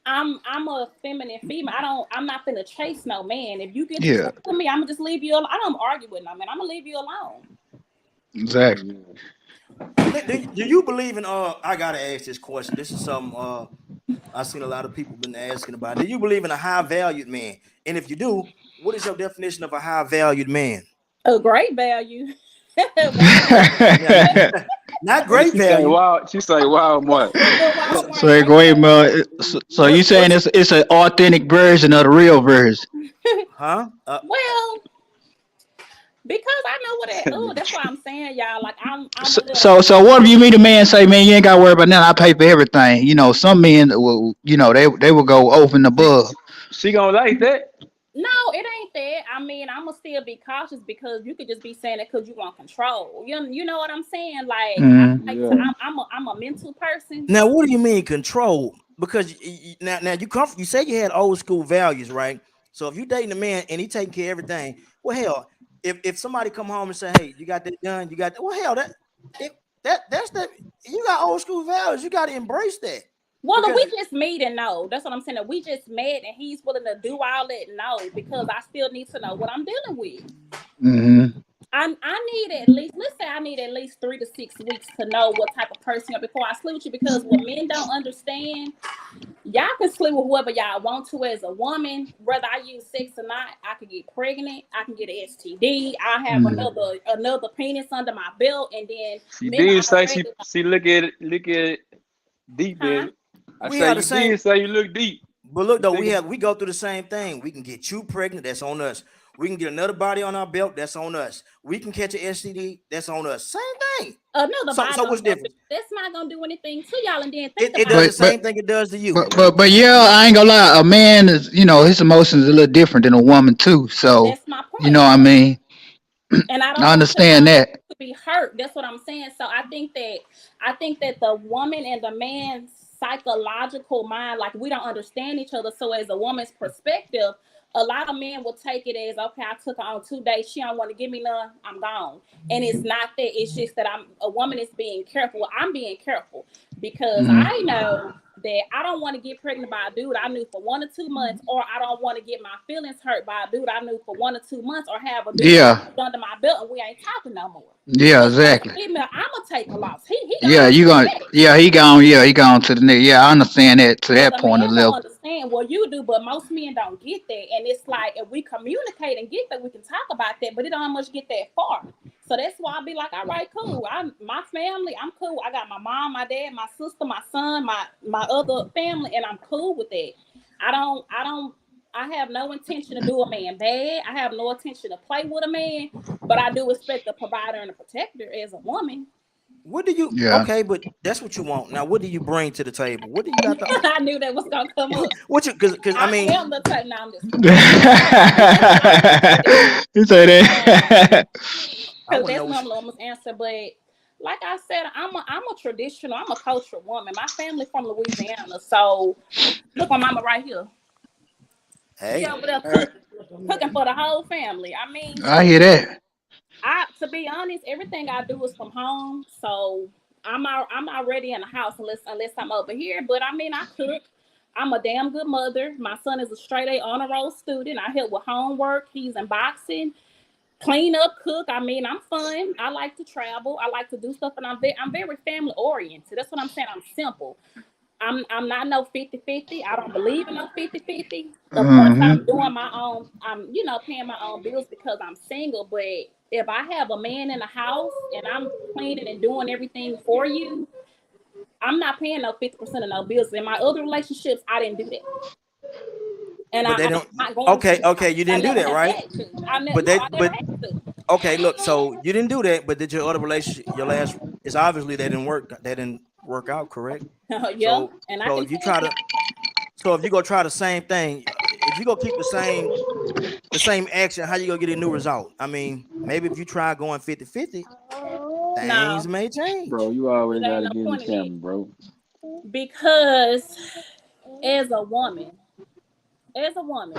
[SPEAKER 2] I'm a feminine female. I'm not gonna chase no man. If you get to
[SPEAKER 5] Yeah,
[SPEAKER 2] chasing me, I'm gonna just leave you alone. I don't argue with no man. I'm gonna leave you alone.
[SPEAKER 5] exactly.
[SPEAKER 1] Do you believe in? I gotta ask this question. This is something I've seen a lot of people been asking about. Do you believe in a high valued man? And if you do, what is your definition of a high valued man?
[SPEAKER 2] A great value.
[SPEAKER 1] Yeah, not
[SPEAKER 3] and
[SPEAKER 1] great
[SPEAKER 3] she say
[SPEAKER 1] value.
[SPEAKER 3] wow, Walmart.
[SPEAKER 5] So it go ahead, man. So you saying
[SPEAKER 1] What's
[SPEAKER 5] it's an authentic version of the real version?
[SPEAKER 1] huh?
[SPEAKER 2] Well, because I know what it. Oh, that's why I'm saying, y'all. Like I'm a
[SPEAKER 5] So,
[SPEAKER 2] little.
[SPEAKER 5] so what if you meet a man and say, man, you ain't got to worry about nothing. I pay for everything. You know, some men will, you know, they will go over and
[SPEAKER 3] She,
[SPEAKER 5] above.
[SPEAKER 3] she gonna like that.
[SPEAKER 2] No, it ain't that. I mean, I'm gonna still be cautious because you could just be saying it because you want control. You know what I'm saying? Like,
[SPEAKER 5] Mhm.
[SPEAKER 3] Yeah.
[SPEAKER 2] I'm a mental person.
[SPEAKER 1] Now, what do you mean control? Because now you say you had old school values, right? So if you dating a man and he taking care of everything, well, hell, if somebody come home and say, hey, you got that done, you got that, well, hell, that's that you got old school values. You got to embrace that
[SPEAKER 2] Well, if
[SPEAKER 1] because
[SPEAKER 2] we just meet and know. That's what I'm saying. If we just met and he's willing to do all that, no, because I still need to know what I'm dealing with.
[SPEAKER 5] Hmm.
[SPEAKER 2] I need at least, let's say I need at least 3 to 6 weeks to know what type of person you are before I sleep with you. Because what men don't understand, y'all can sleep with whoever y'all want to as a woman. Whether I use sex or not, I can get pregnant. I can get an STD. I have another penis under my belt, and then
[SPEAKER 3] She
[SPEAKER 2] men
[SPEAKER 3] did
[SPEAKER 2] are
[SPEAKER 3] say
[SPEAKER 2] afraid
[SPEAKER 3] she look at it deep,
[SPEAKER 2] huh?
[SPEAKER 3] baby. I
[SPEAKER 1] we
[SPEAKER 3] say
[SPEAKER 1] have
[SPEAKER 3] you
[SPEAKER 1] the same.
[SPEAKER 3] did say you look deep.
[SPEAKER 1] But look
[SPEAKER 3] You
[SPEAKER 1] though,
[SPEAKER 3] think
[SPEAKER 1] we go through the same thing. We can get you pregnant, that's on us. We can get another body on our belt, that's on us. We can catch an STD, that's on us. Same thing.
[SPEAKER 2] Another
[SPEAKER 1] So
[SPEAKER 2] body
[SPEAKER 1] what's
[SPEAKER 2] on that,
[SPEAKER 1] different?
[SPEAKER 2] that's not gonna do anything to y'all. And then think
[SPEAKER 1] It
[SPEAKER 2] about
[SPEAKER 1] does the
[SPEAKER 2] it.
[SPEAKER 5] But
[SPEAKER 1] same thing it does to you.
[SPEAKER 5] but yeah, I ain't gonna lie. A man is, you know, his emotions are a little different than a woman too. So
[SPEAKER 2] That's my
[SPEAKER 5] you know
[SPEAKER 2] point.
[SPEAKER 5] what I mean.
[SPEAKER 2] And I
[SPEAKER 5] I
[SPEAKER 2] don't want
[SPEAKER 5] understand
[SPEAKER 2] y'all
[SPEAKER 5] that.
[SPEAKER 2] to be hurt. That's what I'm saying. So I think that the woman and the man's psychological mind, like we don't understand each other. So as a woman's perspective, a lot of men will take it as okay, I took her on 2 days, she don't want to give me none, I'm gone. And it's not that, it's just that a woman is being careful. Well, I'm being careful because
[SPEAKER 5] Hmm.
[SPEAKER 2] I know that I don't want to get pregnant by a dude I knew for 1 or 2 months, or I don't want to get my feelings hurt by a dude I knew for 1 or 2 months, or have a dude
[SPEAKER 5] Yeah.
[SPEAKER 2] under my belt and we ain't talking no more.
[SPEAKER 5] Yeah.
[SPEAKER 2] So as a
[SPEAKER 5] Exactly.
[SPEAKER 2] female, I'm gonna take a loss. He
[SPEAKER 5] Yeah.
[SPEAKER 2] gonna
[SPEAKER 5] You
[SPEAKER 2] to the
[SPEAKER 5] gonna.
[SPEAKER 2] next.
[SPEAKER 5] Yeah. He gone to the next. Yeah. I understand that to
[SPEAKER 2] But
[SPEAKER 5] that
[SPEAKER 2] the
[SPEAKER 5] point of
[SPEAKER 2] man don't
[SPEAKER 5] level.
[SPEAKER 2] understand. Well, you do, but most men don't get that. And it's like if we communicate and get that, we can talk about that, but it don't much get that far. So that's why I be like, all right, cool. My family, I'm cool. I got my mom, my dad, my sister, my son, my other family, and I'm cool with that. I don't I have no intention to do a man bad. I have no intention to play with a man, but I do expect a provider and a protector as a woman.
[SPEAKER 1] What do you?
[SPEAKER 5] Yeah.
[SPEAKER 1] Okay, but that's what you want. Now, what do you bring to the table? What do you got to?
[SPEAKER 2] I knew that was gonna come up.
[SPEAKER 1] What you? Because I
[SPEAKER 2] I
[SPEAKER 1] mean,
[SPEAKER 2] am the type. Now I'm just
[SPEAKER 5] You say that.
[SPEAKER 1] I
[SPEAKER 2] because
[SPEAKER 1] want to
[SPEAKER 2] that's
[SPEAKER 1] know.
[SPEAKER 2] normally almost answer. But like I said, I'm a traditional. I'm a cultural woman. My family from Louisiana, so look, my mama right here.
[SPEAKER 1] Hey,
[SPEAKER 2] She over there cooking for the whole family. I mean,
[SPEAKER 5] I hear that.
[SPEAKER 2] to be honest, everything I do is from home, so I'm already in the house unless I'm over here. But I mean, I cook. I'm a damn good mother. My son is a straight A honor roll student. I help with homework. He's in boxing, clean up, cook. I mean, I'm fun. I like to travel. I like to do stuff, and I'm very family oriented. That's what I'm saying. I'm simple. I'm not no 50-50. I don't believe in no 50-50. Of course,
[SPEAKER 5] Hmm.
[SPEAKER 2] I'm doing my own, I'm, paying my own bills because I'm single. But if I have a man in the house and I'm cleaning and doing everything for you, I'm not paying no 50% of no bills. In my other relationships, I didn't do that. And
[SPEAKER 1] but they
[SPEAKER 2] I'm
[SPEAKER 1] don't.
[SPEAKER 2] not going
[SPEAKER 1] Okay,
[SPEAKER 2] to.
[SPEAKER 1] okay, you
[SPEAKER 2] I
[SPEAKER 1] didn't do
[SPEAKER 2] never
[SPEAKER 1] that,
[SPEAKER 2] have
[SPEAKER 1] right?
[SPEAKER 2] had to. No, I never
[SPEAKER 1] But
[SPEAKER 2] had to.
[SPEAKER 1] okay, look. So you didn't do that, but did your other relationship, your last, is obviously they didn't work. They didn't work out, correct?
[SPEAKER 2] Yeah,
[SPEAKER 1] So,
[SPEAKER 2] and I
[SPEAKER 1] so
[SPEAKER 2] can
[SPEAKER 1] if you
[SPEAKER 2] tell you.
[SPEAKER 1] try to, so if you go try the same thing, if you go keep the same action, how you gonna get a new result? I mean, maybe if you try going 50-50, things
[SPEAKER 2] No,
[SPEAKER 1] may
[SPEAKER 3] Bro,
[SPEAKER 1] change.
[SPEAKER 3] you
[SPEAKER 2] it
[SPEAKER 3] always
[SPEAKER 2] ain't
[SPEAKER 3] gotta
[SPEAKER 2] no
[SPEAKER 3] get in the
[SPEAKER 2] point in it
[SPEAKER 3] camera, bro.
[SPEAKER 2] because as a woman, as a woman,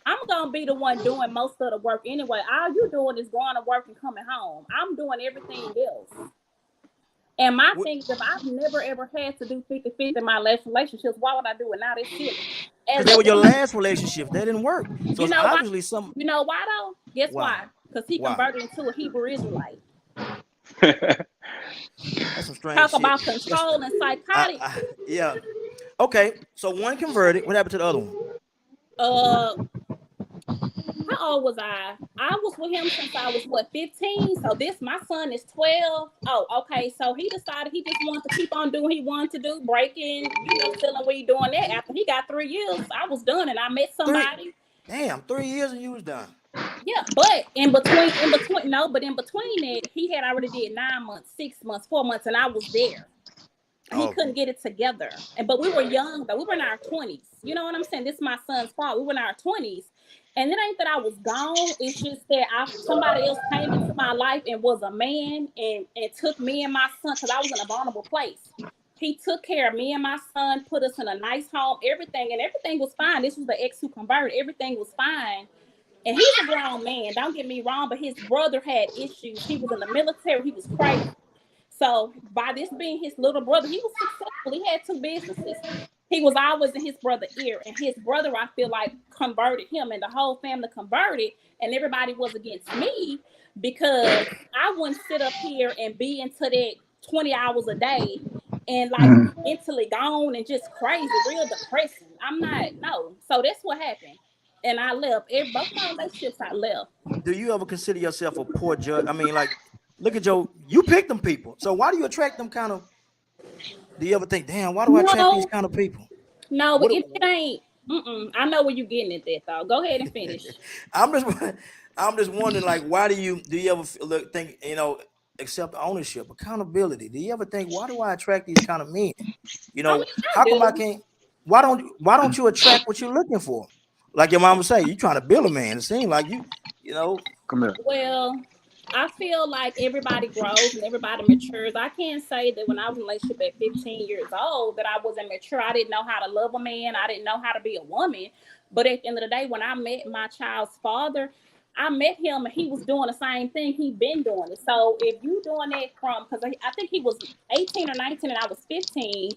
[SPEAKER 2] I'm gonna be the one doing most of the work anyway. All you doing is going to work and coming home. I'm doing everything else. And my thing is, if I've never ever had to do 50-50 in my last relationships, why would I do it now? That's silly.
[SPEAKER 1] Because
[SPEAKER 2] As
[SPEAKER 1] they
[SPEAKER 2] a
[SPEAKER 1] were your
[SPEAKER 2] woman,
[SPEAKER 1] last relationship, they didn't work. So
[SPEAKER 2] you
[SPEAKER 1] it's
[SPEAKER 2] know why?
[SPEAKER 1] obviously some.
[SPEAKER 2] You know why though? Guess
[SPEAKER 1] Why?
[SPEAKER 2] why? Because he
[SPEAKER 1] Why?
[SPEAKER 2] converted into a Hebrew Israelite.
[SPEAKER 1] That's some strange
[SPEAKER 2] Talk
[SPEAKER 1] shit.
[SPEAKER 2] about control and psychotic.
[SPEAKER 1] Yeah. Okay. So one converted. What happened to the other one?
[SPEAKER 2] Uh, how old was I? I was with him since I was 15. So my son is 12. Oh, okay. So he decided he just wanted to keep on doing what he wanted to do, breaking, selling weed, doing that. After he got 3 years, I was done and I met
[SPEAKER 1] Three.
[SPEAKER 2] somebody.
[SPEAKER 1] Damn, 3 years and you was done.
[SPEAKER 2] Yeah, but in between that, he had already did 9 months, 6 months, 4 months, and I was there. And he
[SPEAKER 1] Oh,
[SPEAKER 2] couldn't get it together. But we were young, though. We were in our 20s. You know what I'm saying? This is my son's fault. We were in our 20s. And it ain't that I was gone. It's just that somebody else came into my life and was a man and took me and my son because I was in a vulnerable place. He took care of me and my son, put us in a nice home, everything was fine. This was the ex who converted. Everything was fine. And he's a grown man. Don't get me wrong, but his brother had issues. He was in the military. He was crazy. So by this being his little brother, he was successful. He had 2 businesses. He was always in his brother's ear. And his brother, I feel like, converted him and the whole family converted. And everybody was against me because I wouldn't sit up here and be into that 20 hours a day and like
[SPEAKER 5] Hmm.
[SPEAKER 2] mentally gone and just crazy, real depressing. I'm not, no. So that's what happened. And I left. Both my relationships, I left.
[SPEAKER 1] do you ever consider yourself a poor judge? I mean, like, look at you pick them people. So why do you attract them kind of? Do you ever think, damn, why do I attract these
[SPEAKER 2] No,
[SPEAKER 1] kind of people?
[SPEAKER 2] no,
[SPEAKER 1] What?
[SPEAKER 2] it ain't. I know where you're getting at that though. Go ahead and finish.
[SPEAKER 1] I'm just, I'm just wondering, like, why do you ever think, accept ownership, accountability? Do you ever think, why do I attract these kind of men?
[SPEAKER 2] I mean, I
[SPEAKER 1] How come I
[SPEAKER 2] do.
[SPEAKER 1] can't? Why don't you attract what you're looking for? Like your mama say, you trying to build a man. It seems like you know.
[SPEAKER 3] Come here.
[SPEAKER 2] Well, I feel like everybody grows and everybody matures. I can't say that when I was in a relationship at 15 years old that I wasn't mature. I didn't know how to love a man. I didn't know how to be a woman. But at the end of the day, when I met my child's father, I met him and he was doing the same thing. He'd been doing it. So if you doing that because I think he was 18 or 19 and I was 15,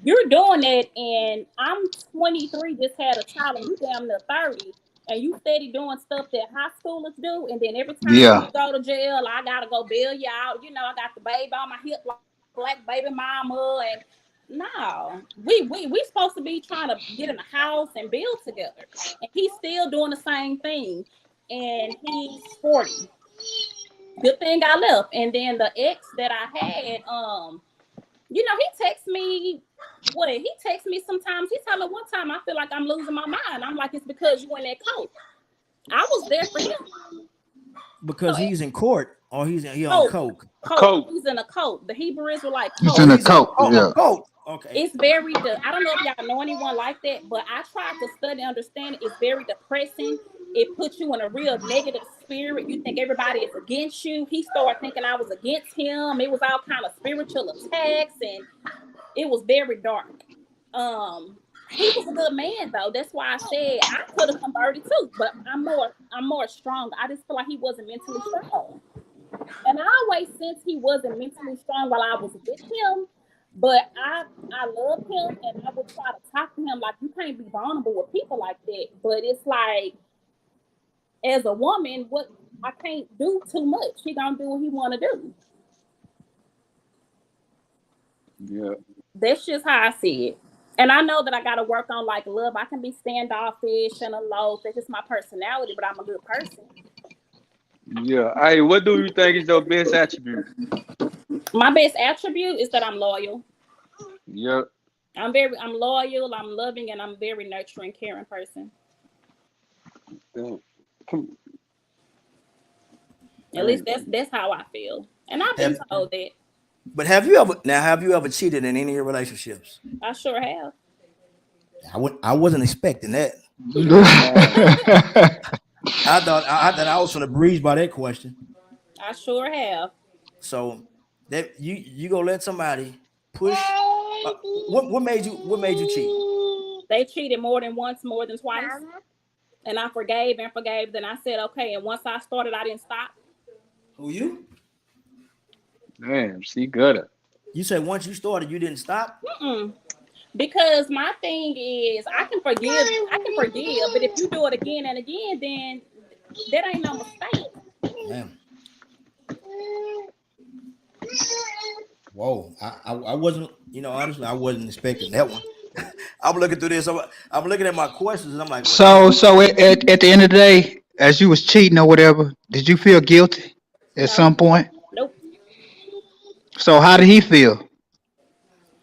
[SPEAKER 2] you're doing that and I'm 23, just had a child and you damn near 30 and you steady doing stuff that high schoolers do, and then every time
[SPEAKER 5] Yeah.
[SPEAKER 2] you go to jail, I gotta go bail you out. I got the baby on my hip like black baby mama, and no, we supposed to be trying to get in a house and build together, and he's still doing the same thing, and he's 40. Good thing I left, and then the ex that I had, You know, he texts me. What he texts me sometimes. He told me one time I feel like I'm losing my mind. I'm like, it's because you in that coat. I was there for him.
[SPEAKER 1] Because
[SPEAKER 2] So
[SPEAKER 1] he's in court or he on
[SPEAKER 2] coat,
[SPEAKER 1] coke.
[SPEAKER 2] coat. He's in a coat. The Hebrew Israelite
[SPEAKER 5] He's
[SPEAKER 2] coat.
[SPEAKER 5] in a
[SPEAKER 1] He's in
[SPEAKER 5] coat.
[SPEAKER 1] a
[SPEAKER 5] Yeah.
[SPEAKER 1] coat. Okay.
[SPEAKER 2] It's very. I don't know if y'all know anyone like that, but I tried to study and understand it. It's very depressing. It puts you in a real negative spirit. You think everybody is against you. He started thinking I was against him. It was all kind of spiritual attacks, and it was very dark. He was a good man though. That's why I said I could have converted too, but I'm more strong. I just feel like he wasn't mentally strong. And I always sensed he wasn't mentally strong while I was with him. But I love him and I would try to talk to him like you can't be vulnerable with people like that. But it's like as a woman, what I can't do too much. He gonna do what he wanna do.
[SPEAKER 3] Yeah.
[SPEAKER 2] That's just how I see it. And I know that I gotta work on like love. I can be standoffish and aloof. That's just my personality, but I'm a good person.
[SPEAKER 3] Yeah. Hey, what do you think is your best attribute?
[SPEAKER 2] My best attribute is that I'm loyal.
[SPEAKER 3] Yep.
[SPEAKER 2] I'm loyal, I'm loving, and I'm very nurturing, caring person. At least that's how I feel. And I've been told that.
[SPEAKER 1] But have you ever cheated in any of your relationships?
[SPEAKER 2] I sure have.
[SPEAKER 1] I wasn't expecting that. I thought I was gonna breeze by that question.
[SPEAKER 2] I sure have.
[SPEAKER 1] So that you gonna let somebody push? What made you cheat?
[SPEAKER 2] They cheated more than once, more than twice, and I forgave and forgave. Then I said okay, and once I started, I didn't stop.
[SPEAKER 1] Who you?
[SPEAKER 3] Damn, she good.
[SPEAKER 1] You said once you started, you didn't stop.
[SPEAKER 2] Because my thing is, I can forgive, but if you do it again and again, then that ain't no mistake.
[SPEAKER 1] Damn. Whoa, I wasn't, honestly, I wasn't expecting that one. I'm looking through this. I'm looking at my questions, and I'm like,
[SPEAKER 5] So at the end of the day, as you was cheating or whatever, did you feel guilty at some point?
[SPEAKER 2] Nope.
[SPEAKER 5] So how did he feel?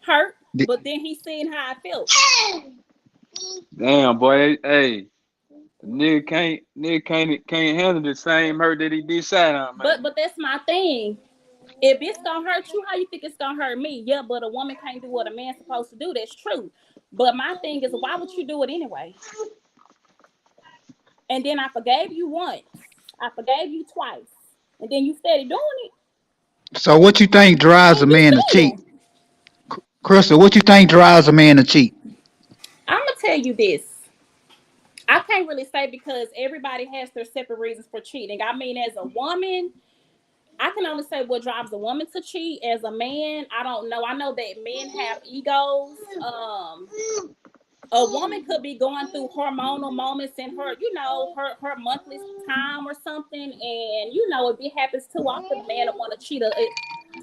[SPEAKER 2] Hurt, but then he seen how I felt.
[SPEAKER 3] Damn, boy. Hey, nigga can't handle the same hurt that he did side on, man.
[SPEAKER 2] But that's my thing. If it's gonna hurt you, how you think it's gonna hurt me? Yeah, but a woman can't do what a man's supposed to do. That's true. But my thing is, why would you do it anyway? And then I forgave you once. I forgave you twice. And then you steady doing it.
[SPEAKER 5] So what you think drives a man to cheat? Crystal, what you think drives a man to cheat?
[SPEAKER 2] I'm gonna tell you this. I can't really say because everybody has their separate reasons for cheating. I mean, as a woman, I can only say what drives a woman to cheat. As a man, I don't know. I know that men have egos. A woman could be going through hormonal moments in her, her monthly time or something, and if it happens too often, a man will want to cheat.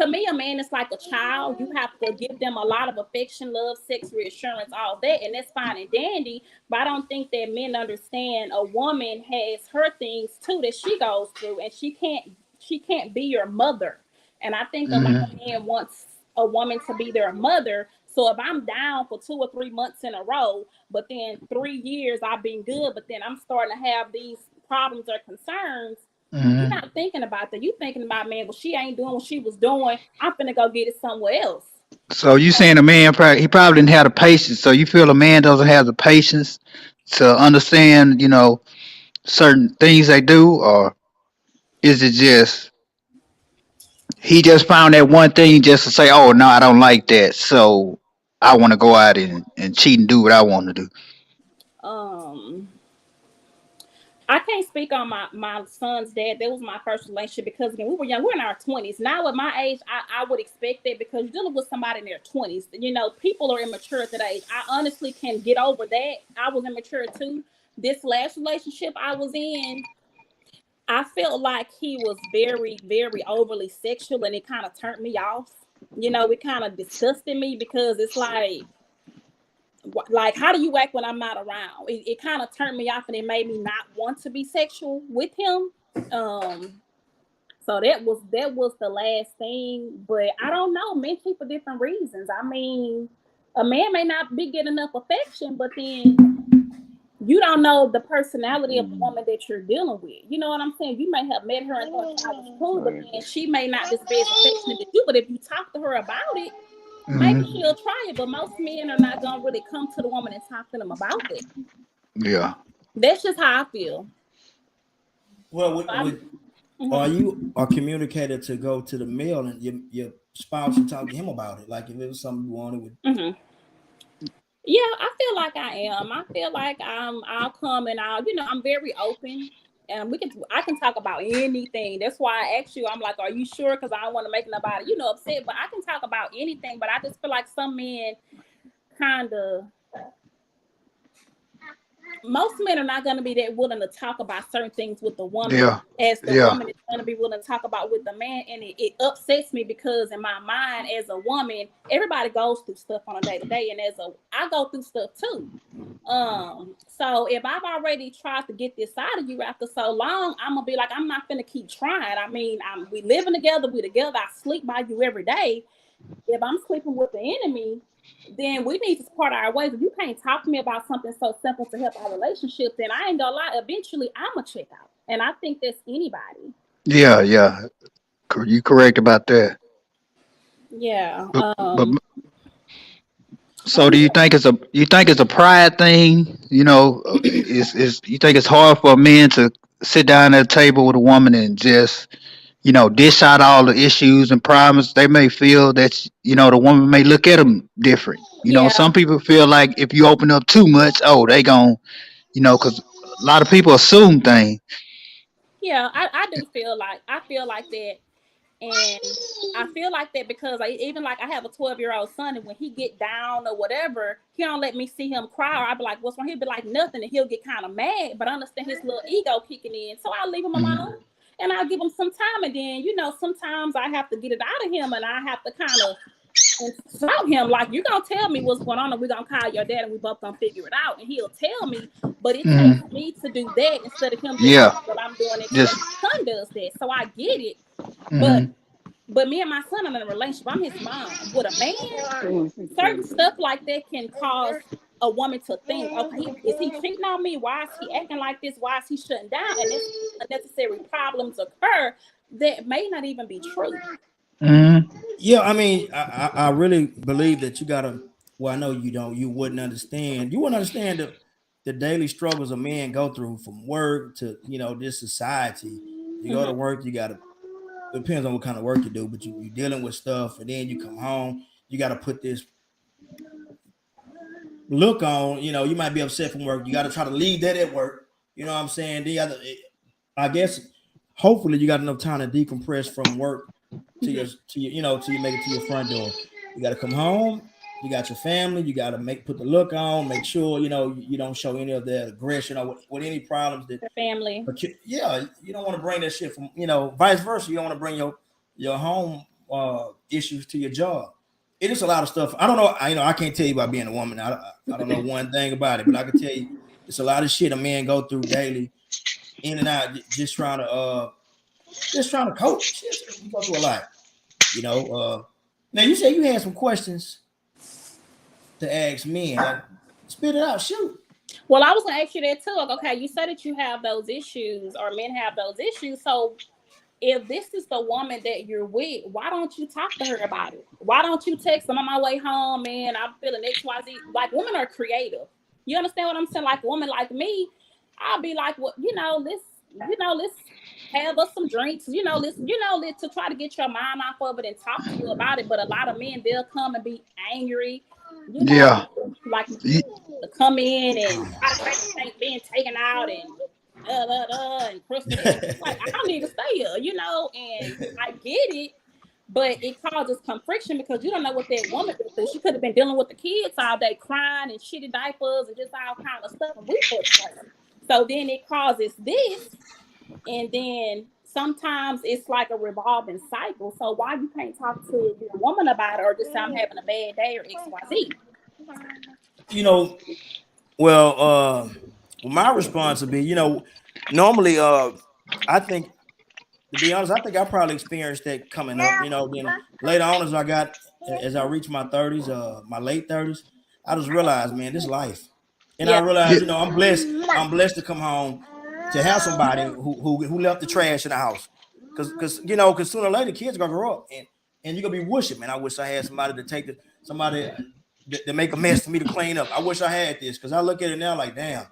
[SPEAKER 2] To me, a man is like a child. You have to give them a lot of affection, love, sex, reassurance, all that, and that's fine and dandy. But I don't think that men understand a woman has her things too that she goes through, and she can't be your mother. And I think a lot of men wants a woman to be their mother. So if I'm down for 2 or 3 months in a row, but then 3 years I've been good, but then I'm starting to have these problems or concerns, you're not thinking about that. You're thinking about, man, well, she ain't doing what she was doing. I'm finna go get it somewhere else.
[SPEAKER 5] So you saying a man he probably didn't have the patience. So you feel a man doesn't have the patience to understand, certain things they do, or is it just he just found that one thing just to say, oh no, I don't like that, so I want to go out and cheat and do what I want to do?
[SPEAKER 2] I can't speak on my son's dad. That was my first relationship because, again, we were young. We're in our 20s. Now, at my age, I would expect that because you're dealing with somebody in their 20s. People are immature at that age. I honestly can get over that. I was immature too. This last relationship I was in, I felt like he was very, very overly sexual, and it kind of turned me off. It kind of disgusted me because it's like, how do you act when I'm not around? It kind of turned me off, and it made me not want to be sexual with him. So that was the last thing. But I don't know. Men keep for different reasons. I mean, a man may not be getting enough affection, but then you don't know the personality of the woman that you're dealing with. You know what I'm saying? You may have met her and thought I was cool, but then she may not just be as affectionate as you. But if you talk to her about it, maybe she'll try it. But most men are not gonna really come to the woman and talk to them about it.
[SPEAKER 5] Yeah.
[SPEAKER 2] That's just how I feel.
[SPEAKER 1] Well, are you a communicator to go to the male and your spouse and talk to him about it? Like if it was something you wanted with.
[SPEAKER 2] Yeah, I feel like I am. I feel like I'll come and I'm very open, and I can talk about anything. That's why I asked you. I'm like, are you sure? Because I don't want to make nobody upset. But I can talk about anything. But I just feel like some men kind of. Most men are not going to be that willing to talk about certain things with the woman as the woman is going to be willing to talk about with the man. And it upsets me because in my mind as a woman, everybody goes through stuff on a day-to-day. And I go through stuff too. So if I've already tried to get this out of you after so long, I'm going to be like, I'm not going to keep trying. I mean, we living together, I sleep by you every day. If I'm sleeping with the enemy, then we need to part our ways. If you can't talk to me about something so simple to help our relationship, then I ain't gonna lie. Eventually, I'm gonna check out, and I think that's anybody.
[SPEAKER 5] Yeah. You correct about that.
[SPEAKER 2] Yeah.
[SPEAKER 5] But so do you think it's a pride thing? Is you think it's hard for a man to sit down at a table with a woman and just dish out all the issues and problems? They may feel that the woman may look at them different.
[SPEAKER 2] Yeah.
[SPEAKER 5] Some people feel like if you open up too much, they gon' because a lot of people assume things.
[SPEAKER 2] Yeah, I feel like that. And I feel like that because I have a 12-year-old son, and when he get down or whatever, he don't let me see him cry, or I be like, what's wrong? He'll be like nothing, and he'll get kind of mad, but I understand his little ego kicking in. So I leave him alone and I'll give him some time. And then, sometimes I have to get it out of him, and I have to kind of insult him, like, you're gonna tell me what's going on, and we're gonna call your dad and we both gonna figure it out. And he'll tell me, but it takes me to do that instead of him doing what I'm doing. And my son does that, so I get it. But me and my son are in a relationship. I'm his mom. With a man, certain stuff like that can cause a woman to think, okay, is he cheating on me? Why is he acting like this? Why is he shutting down? And this unnecessary problems occur that may not even be true.
[SPEAKER 1] Yeah, I mean, I really believe that you gotta. Well, I know you don't. You wouldn't understand. You wouldn't understand the daily struggles a man go through from work to this society. You go to work, you gotta. It depends on what kind of work you do, but you're dealing with stuff, and then you come home, you got to put this look on. You might be upset from work. You got to try to leave that at work. You know what I'm saying? I guess, hopefully, you got enough time to decompress from work till you make it to your front door. You got to come home. You got your family. You got to put the look on. Make sure you don't show any of that aggression or with any problems that
[SPEAKER 2] the family.
[SPEAKER 1] But you don't want to bring that shit from vice versa. You don't want to bring your home issues to your job. It is a lot of stuff. I don't know. I can't tell you about being a woman. I don't know one thing about it, but I can tell you it's a lot of shit a man go through daily, in and out, just trying to cope. Shit, you go through a lot. Now you say you had some questions to ask men. Like, spit it out. Shoot.
[SPEAKER 2] Well, I was going to ask you that too. Like, okay, you said that you have those issues, or men have those issues. So if this is the woman that you're with, why don't you talk to her about it? Why don't you text them on my way home, man? I'm feeling XYZ. Like, women are creative. You understand what I'm saying? Like, a woman like me, I'll be like, well, let's have us some drinks, let's to try to get your mind off of it and talk to you about it. But a lot of men, they'll come and be angry. Like to come in and being taken out and and like, I don't need to stay here, and I get it, but it causes friction because you don't know what that woman did. She could have been dealing with the kids all day, crying and shitty diapers and just all kind of stuff, and we frustrated. So then it causes this, and then sometimes it's like a revolving cycle. So why you can't talk to your woman about it, or just say I'm having a bad day or XYZ?
[SPEAKER 1] My response would be, normally, I think to be honest, I think I probably experienced that coming up. Then later on as I reached my 30s, my late 30s, I just realized, man, this life. And I
[SPEAKER 2] Yeah.
[SPEAKER 1] realized, I'm blessed. I'm blessed to come home to have somebody who left the trash in the house. Because sooner or later kids gonna grow up and you're gonna be wishing, man. I wish I had somebody to take somebody to make a mess for me to clean up. I wish I had this because I look at it now like, damn,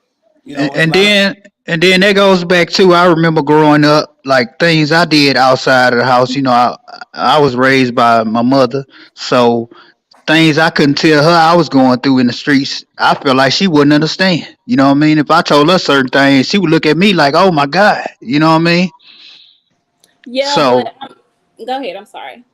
[SPEAKER 5] And,
[SPEAKER 1] it's a
[SPEAKER 5] and
[SPEAKER 1] lot of
[SPEAKER 5] then and then that goes back to I remember growing up, like things I did outside of the house. I was raised by my mother, so things I couldn't tell her I was going through in the streets, I feel like she wouldn't understand. You know what I mean? If I told her certain things, she would look at me like, "Oh my God," you know what I mean?
[SPEAKER 2] Yeah, but
[SPEAKER 5] So
[SPEAKER 2] go ahead. I'm sorry.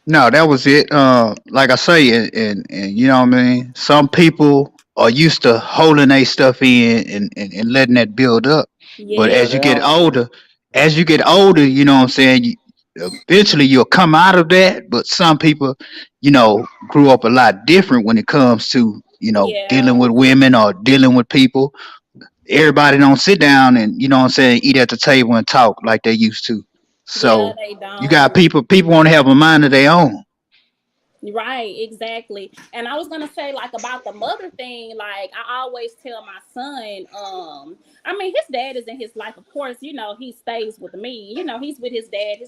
[SPEAKER 5] no, that was it. Like I say, and you know what I mean. Some people are used to holding their stuff in and letting that build up. But
[SPEAKER 3] Yeah,
[SPEAKER 2] Yes.
[SPEAKER 3] they don't.
[SPEAKER 5] as you get older, you know what I'm saying. Eventually, you'll come out of that. But some people, grew up a lot different when it comes to dealing
[SPEAKER 2] Yeah.
[SPEAKER 5] with women or dealing with people. Everybody don't sit down and what I'm saying, eat at the table and talk like they used to.
[SPEAKER 2] Yeah,
[SPEAKER 5] So
[SPEAKER 2] they
[SPEAKER 5] you got
[SPEAKER 2] don't.
[SPEAKER 5] people want to have a mind of their own.
[SPEAKER 2] Right, exactly. And I was gonna say like about the mother thing, like I always tell my son, I mean his dad is in his life, of course, he stays with me, he's with his dad,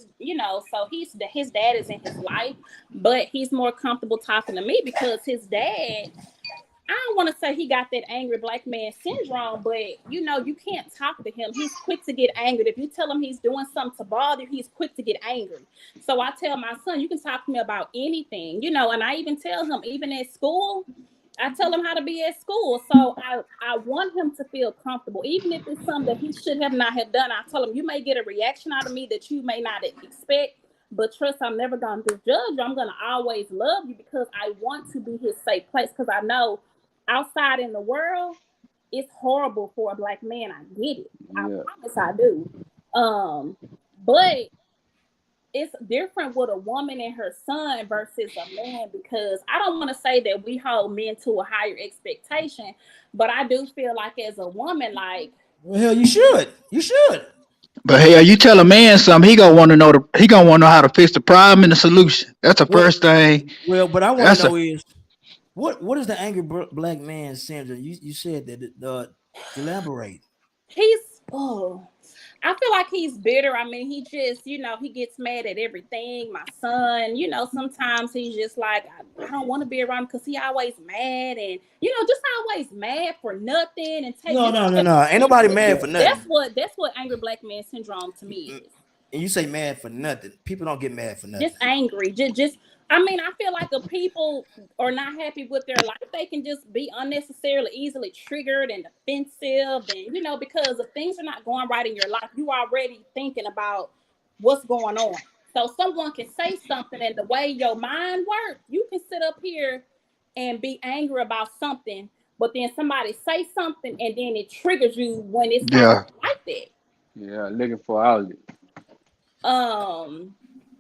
[SPEAKER 2] so his dad is in his life, but he's more comfortable talking to me because his dad, I don't want to say he got that angry black man syndrome, but you can't talk to him. He's quick to get angered. If you tell him he's doing something to bother you, he's quick to get angry. So I tell my son, you can talk to me about anything, and I even tell him, even at school, I tell him how to be at school. So I want him to feel comfortable, even if it's something that he should have not have done. I tell him, you may get a reaction out of me that you may not expect, but trust, I'm never going to judge you. I'm going to always love you because I want to be his safe place because I know outside in the world, it's horrible for a black man. I get it. I
[SPEAKER 3] Yeah.
[SPEAKER 2] promise I do. But it's different with a woman and her son versus a man because I don't want to say that we hold men to a higher expectation, but I do feel like as a woman, like
[SPEAKER 1] well, hell, you should. You should.
[SPEAKER 5] But hell, you tell a man something, he gonna want to know how to fix the problem and the solution. That's the
[SPEAKER 1] Well,
[SPEAKER 5] first thing.
[SPEAKER 1] but I want to
[SPEAKER 5] That's a
[SPEAKER 1] know is what is the angry black man syndrome? You said that elaborate.
[SPEAKER 2] he's I feel like he's bitter. I mean, he just, he gets mad at everything. My son, sometimes he's just like, I don't want to be around him because he always mad and, just always mad for nothing and take
[SPEAKER 1] No. Ain't nobody mad for nothing.
[SPEAKER 2] That's what angry black man syndrome to me is.
[SPEAKER 1] And you say mad for nothing. People don't get mad for nothing.
[SPEAKER 2] Just angry. Just I mean, I feel like if people are not happy with their life, they can just be unnecessarily easily triggered and defensive. And, because if things are not going right in your life, you already thinking about what's going on. So someone can say something and the way your mind works, you can sit up here and be angry about something, but then somebody say something and then it triggers you when it's
[SPEAKER 5] yeah.
[SPEAKER 2] not like that.
[SPEAKER 3] Yeah, looking for outlet.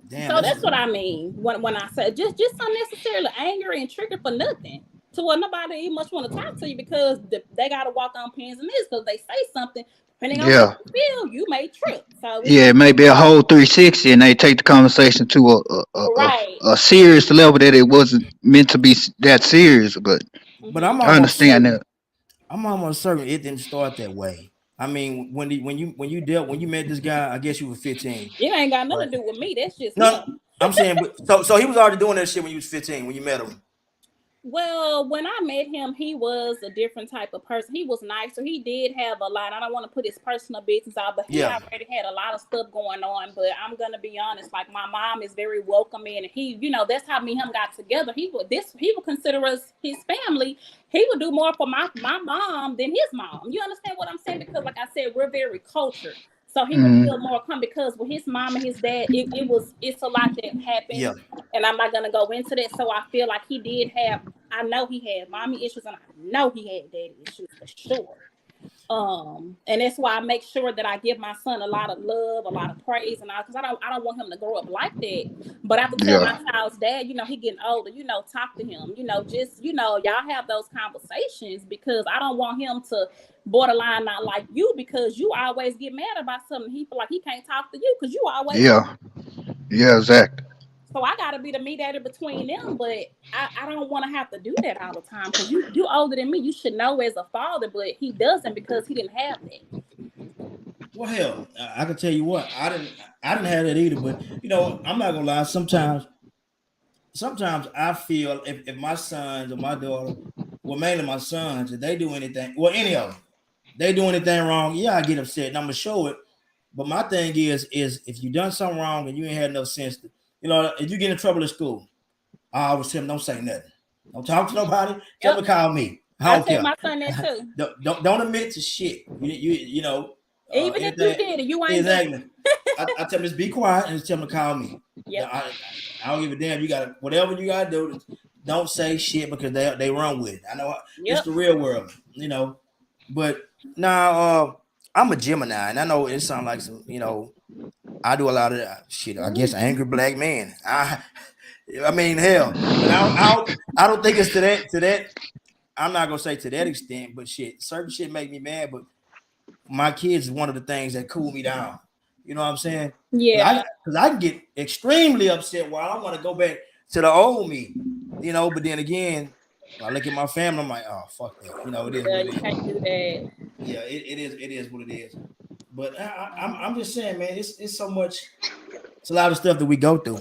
[SPEAKER 1] Damn,
[SPEAKER 2] So that's what I mean when I say just unnecessarily angry and triggered for nothing. To where nobody even much want to talk to you because they got to walk on pins and needles because they say something. Depending on
[SPEAKER 5] Yeah.
[SPEAKER 2] how you feel, you may trip. So
[SPEAKER 5] Yeah, it may be a whole 360 and they take the conversation to
[SPEAKER 2] right.
[SPEAKER 5] a serious level that it wasn't meant to be that serious, but
[SPEAKER 1] But I'm
[SPEAKER 5] I
[SPEAKER 1] almost
[SPEAKER 5] understand
[SPEAKER 1] certain.
[SPEAKER 5] that.
[SPEAKER 1] I'm almost certain it didn't start that way. I mean, when you met this guy, I guess you were 15,
[SPEAKER 2] It ain't got
[SPEAKER 1] right?
[SPEAKER 2] nothing to do with me. That's just
[SPEAKER 1] No,
[SPEAKER 2] him.
[SPEAKER 1] I'm saying, so he was already doing that shit when you was 15 when you met him.
[SPEAKER 2] Well, when I met him, he was a different type of person. He was nice, so he did have a lot. I don't want to put his personal business out, but he
[SPEAKER 1] Yeah.
[SPEAKER 2] already had a lot of stuff going on. But I'm gonna be honest, like my mom is very welcoming, and he, that's how me and him got together. He would consider us his family. He would do more for my mom than his mom. You understand what I'm saying? Because like I said, we're very cultured. So he would
[SPEAKER 5] Mm,
[SPEAKER 2] feel more come because with his mom and his dad, it's a lot that happened.
[SPEAKER 1] Yeah.
[SPEAKER 2] And I'm not gonna go into that. So I feel like he did have. I know he had mommy issues, and I know he had daddy issues for sure. And that's why I make sure that I give my son a lot of love, a lot of praise, and all, because I don't want him to grow up like that. But I have to tell my child's dad, he getting older, talk to him, just y'all have those conversations, because I don't want him to borderline not like you, because you always get mad about something. He feel like he can't talk to you because you always
[SPEAKER 5] yeah, exactly.
[SPEAKER 2] So I gotta be the mediator between them, but I don't want to have to do that all the time, because you older than me. You should know as a father, but he doesn't because he didn't have that.
[SPEAKER 1] Well, hell, I can tell you what, I didn't have that either. But I'm not gonna lie. Sometimes I feel if my sons or my daughter, well, mainly my sons, if they do anything, well, any of them, they do anything wrong, yeah, I get upset and I'm gonna show it. But my thing is if you done something wrong and you ain't had enough sense to, if you get in trouble at school, I always tell them, don't say nothing. Don't talk to nobody. Tell them to call me. I don't care.
[SPEAKER 2] My son that too.
[SPEAKER 1] Don't admit to shit.
[SPEAKER 2] Even if you did it, you ain't
[SPEAKER 1] exactly. I tell them just be quiet and just tell them to call me.
[SPEAKER 2] Yeah.
[SPEAKER 1] I don't give a damn. You gotta whatever you gotta do. Don't say shit because they run with it. I know it's the real world, But now I'm a Gemini, and I know it sounds like some, I do a lot of shit. I guess angry black man. I mean, hell, I don't think it's to that. I'm not gonna say to that extent, but shit, certain shit make me mad. But my kids is one of the things that cool me down. You know what I'm saying?
[SPEAKER 2] Yeah.
[SPEAKER 1] Because I can get extremely upset while I want to go back to the old me. But then again, I look at my family, I'm like, oh fuck that. It is.
[SPEAKER 2] Yeah, you can't do that.
[SPEAKER 1] Yeah, it is. It is what it is. But I'm just saying, man, it's so much. It's a lot of stuff that we go through.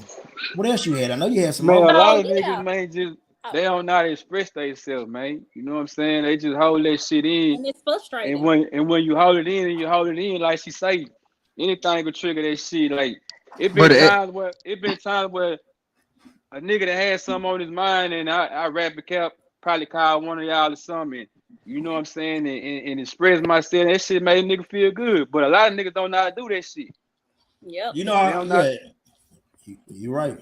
[SPEAKER 1] What else you had? I know you had some.
[SPEAKER 3] Man, a lot of niggas, man, just they don't know how to express themselves, man. You know what I'm saying? They just hold that shit in.
[SPEAKER 2] And it's frustrating.
[SPEAKER 3] And when you hold it in, like she say, anything could trigger that shit. Like it been times where a nigga that had something on his mind, and I rap a cap, probably call one of y'all or something. You know what I'm saying? And express myself. That shit made a nigga feel good. But a lot of niggas don't know how to do that shit.
[SPEAKER 2] Yep.
[SPEAKER 1] You're right.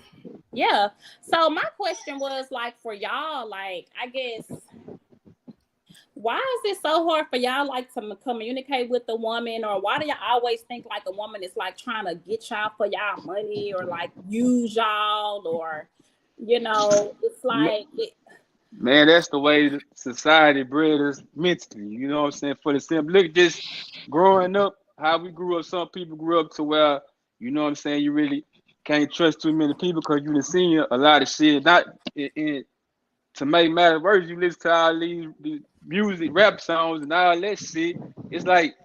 [SPEAKER 2] Yeah. So my question was like for y'all, like I guess, why is it so hard for y'all like to communicate with the woman, or why do y'all always think like a woman is like trying to get y'all for y'all money or like use y'all, or it's like
[SPEAKER 3] Man, that's the way society bred us mentally. You know what I'm saying? For the simple, look, just growing up, how we grew up. Some people grew up to where, you know what I'm saying, you really can't trust too many people because you done seen a lot of shit. Not to make matters worse, you listen to all these music, rap songs, and all that shit. It's like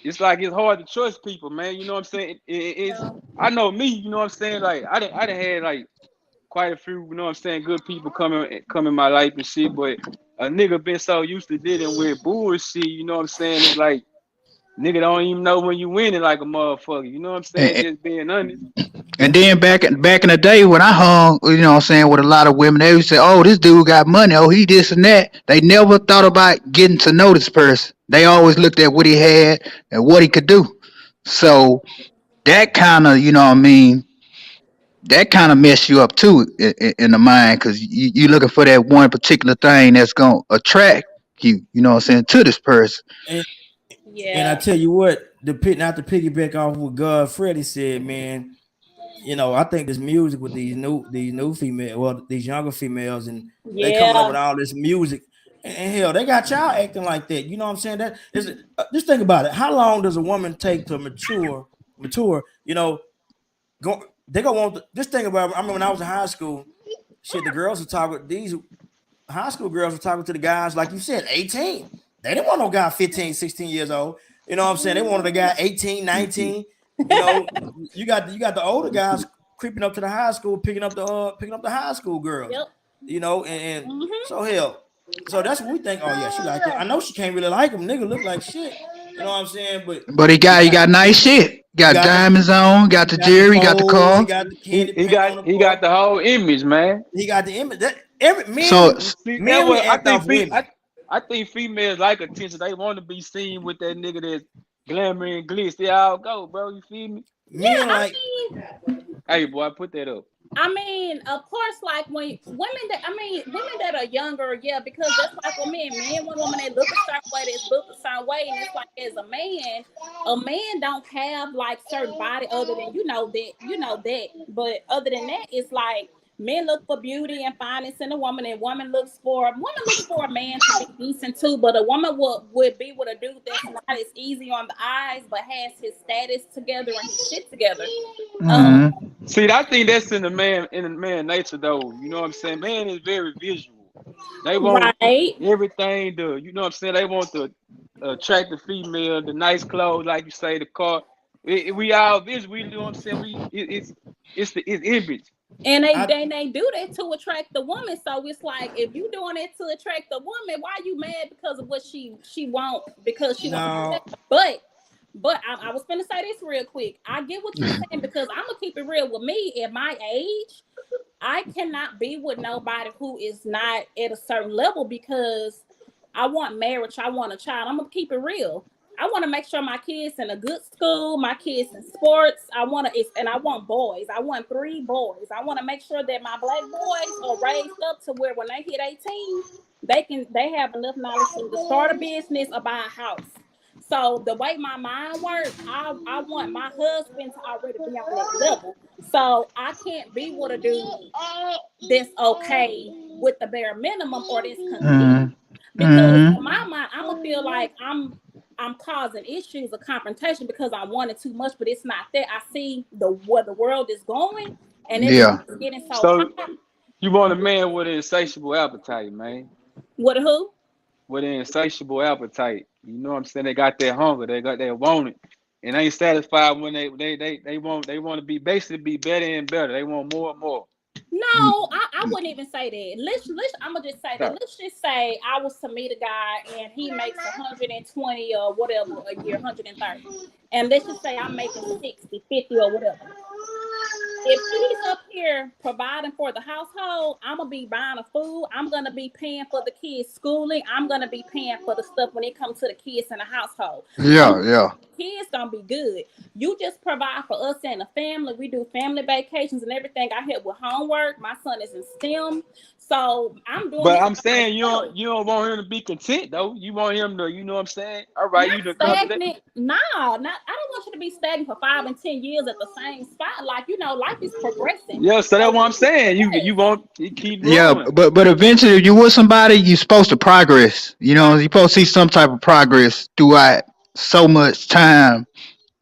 [SPEAKER 3] it's hard to trust people, man. You know what I'm saying? I know me. You know what I'm saying? Like I done had like quite a few, you know what I'm saying, good people come in my life and shit, but a nigga been so used to dealing with bullshit, you know what I'm saying? It's like nigga don't even know when you winning like a motherfucker, you know what I'm saying? Just being honest.
[SPEAKER 5] And then back in the day when I hung, you know what I'm saying, with a lot of women, they would say, oh, this dude got money, oh, he this and that. They never thought about getting to know this person. They always looked at what he had and what he could do. So that kind of, you know what I mean, that kind of mess you up too in the mind, because you looking for that one particular thing that's going to attract you, you know what I'm saying, to this person.
[SPEAKER 1] And I tell you what, not to piggyback off what God Freddie said, man, I think this music with these new females, well, these younger females, and they coming up with all this music, and hell, they got y'all acting like that. You know what I'm saying? That is, just think about it. How long does a woman take to mature? They gonna want just think about it. I remember when I was in high school, shit, the girls were talking, these high school girls were talking to the guys, like you said, 18. They didn't want no guy 15, 16 years old. You know what I'm saying? They wanted a guy 18, 19. You got the older guys creeping up to the high school, picking up the high school girls.
[SPEAKER 2] Yep.
[SPEAKER 1] So hell. So that's what we think. Oh yeah, she like that. I know she can't really like him. Nigga look like shit. You know what I'm saying? But
[SPEAKER 5] he got nice shit. Got diamonds on, got the jewelry, got the car.
[SPEAKER 1] He got the candy.
[SPEAKER 3] He got the whole image, man.
[SPEAKER 1] He got the image.
[SPEAKER 3] I think females like attention. They want to be seen with that nigga that's glamour and glitz. They all go, bro. You feel me?
[SPEAKER 1] Men like,
[SPEAKER 3] hey boy, put that up.
[SPEAKER 2] I mean, of course, like when women that are younger, yeah, because that's like with men, one woman that look a certain way, that's built a certain way, and it's like as a man don't have like certain body other than that, but other than that, it's like men look for beauty and fineness in a woman, and woman looks for a man to be decent too, but a woman would be with a dude that's not as easy on the eyes, but has his status together and his shit together. Um,
[SPEAKER 5] Mm-hmm.
[SPEAKER 3] See, I think that's in the man nature though. You know what I'm saying? Man is very visual. They want
[SPEAKER 2] right.
[SPEAKER 3] everything to, you know what I'm saying? They want the attractive female, the nice clothes, like you say, the car. We all visual. You know what I'm saying? It's image.
[SPEAKER 2] And they,
[SPEAKER 1] I
[SPEAKER 2] they they do that to attract the woman. So it's like if you doing it to attract the woman, why are you mad because of what she want? Because she wants.
[SPEAKER 1] no.
[SPEAKER 2] But I was gonna say this real quick. I get what you're saying because I'm gonna keep it real with me at my age. I cannot be with nobody who is not at a certain level because I want marriage. I want a child. I'm gonna keep it real. I want to make sure my kids in a good school, my kids in sports. I want boys. I want 3 boys. I want to make sure that my black boys are raised up to where when they hit 18, they have enough knowledge to start a business or buy a house. So the way my mind works, I want my husband to already be on that level. So I can't be with a dude that's okay with the bare minimum or that's content.
[SPEAKER 5] Mm-hmm.
[SPEAKER 2] Because in
[SPEAKER 5] Mm-hmm.
[SPEAKER 2] my mind, I'm gonna feel like I'm causing issues of confrontation because I wanted too much, but it's not that. I see where the world is going, and it's
[SPEAKER 5] Yeah.
[SPEAKER 2] getting so
[SPEAKER 3] So
[SPEAKER 2] hot.
[SPEAKER 3] you want a man with an insatiable appetite, man.
[SPEAKER 2] What who?
[SPEAKER 3] With an insatiable appetite. You know what I'm saying? They got that hunger. They got that want it. And they ain't satisfied when they want to be basically be better and better. They want more and more.
[SPEAKER 2] No, I wouldn't even say that. Let's I'm gonna just say that.
[SPEAKER 3] So,
[SPEAKER 2] Let's just say I was to meet a guy and he makes 120 or whatever a year, 130. And let's just say I'm making 60, 50 or whatever. If he's up here providing for the household, I'm gonna be buying the food. I'm gonna be paying for the kids' schooling. I'm gonna be paying for the stuff when it comes to the kids in the household. So
[SPEAKER 5] Yeah. Yeah.
[SPEAKER 2] kids don't be good. You just provide for us and the family. We do family vacations and everything. I help with homework. My son is in STEM, so I'm doing
[SPEAKER 3] but
[SPEAKER 2] this
[SPEAKER 3] I'm
[SPEAKER 2] for
[SPEAKER 3] saying
[SPEAKER 2] myself.
[SPEAKER 3] you don't want him to be content though. You want him to, you know what I'm saying? All right,
[SPEAKER 2] Not
[SPEAKER 3] you done covered that.
[SPEAKER 2] stagnant. No, not. I don't want you to be stagnant for 5 and 10 years at the same spot. Like life is progressing.
[SPEAKER 3] Yeah, so that's
[SPEAKER 2] So
[SPEAKER 3] what I'm saying. You
[SPEAKER 2] yes,
[SPEAKER 3] want to keep
[SPEAKER 5] Yeah.
[SPEAKER 3] growing.
[SPEAKER 5] But eventually, if you with somebody, you're supposed to progress. You know,
[SPEAKER 2] right,
[SPEAKER 5] you're supposed to see some type of progress throughout so much time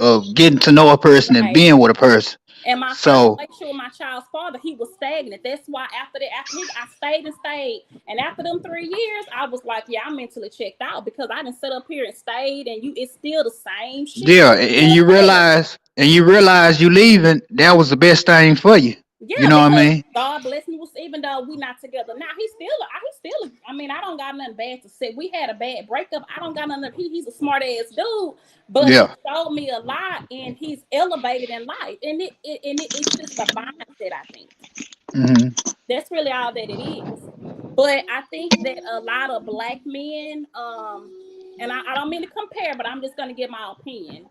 [SPEAKER 5] of getting to know a person and
[SPEAKER 2] right.
[SPEAKER 5] being with a person.
[SPEAKER 2] And my first
[SPEAKER 5] So
[SPEAKER 2] relationship with my child's father, he was stagnant. That's why I stayed and stayed. And after them 3 years, I was like, yeah, I'm mentally checked out because I didn't sit up here and stayed, and it's still the same shit.
[SPEAKER 5] yeah,
[SPEAKER 2] You still there.
[SPEAKER 5] and you realize you leaving. That was the best thing for you. You
[SPEAKER 2] Yeah,
[SPEAKER 5] know what I
[SPEAKER 2] because
[SPEAKER 5] mean?
[SPEAKER 2] God bless me. Even though we not together now, he's still. I mean, I don't got nothing bad to say. We had a bad breakup. I don't got nothing. He's a smart ass dude, but he
[SPEAKER 5] Yeah.
[SPEAKER 2] showed me a lot, and he's elevated in life, and it's just a mindset. I think
[SPEAKER 5] Hmm.
[SPEAKER 2] that's really all that it is. But I think that a lot of black men, and I don't mean to compare, but I'm just gonna give my opinion.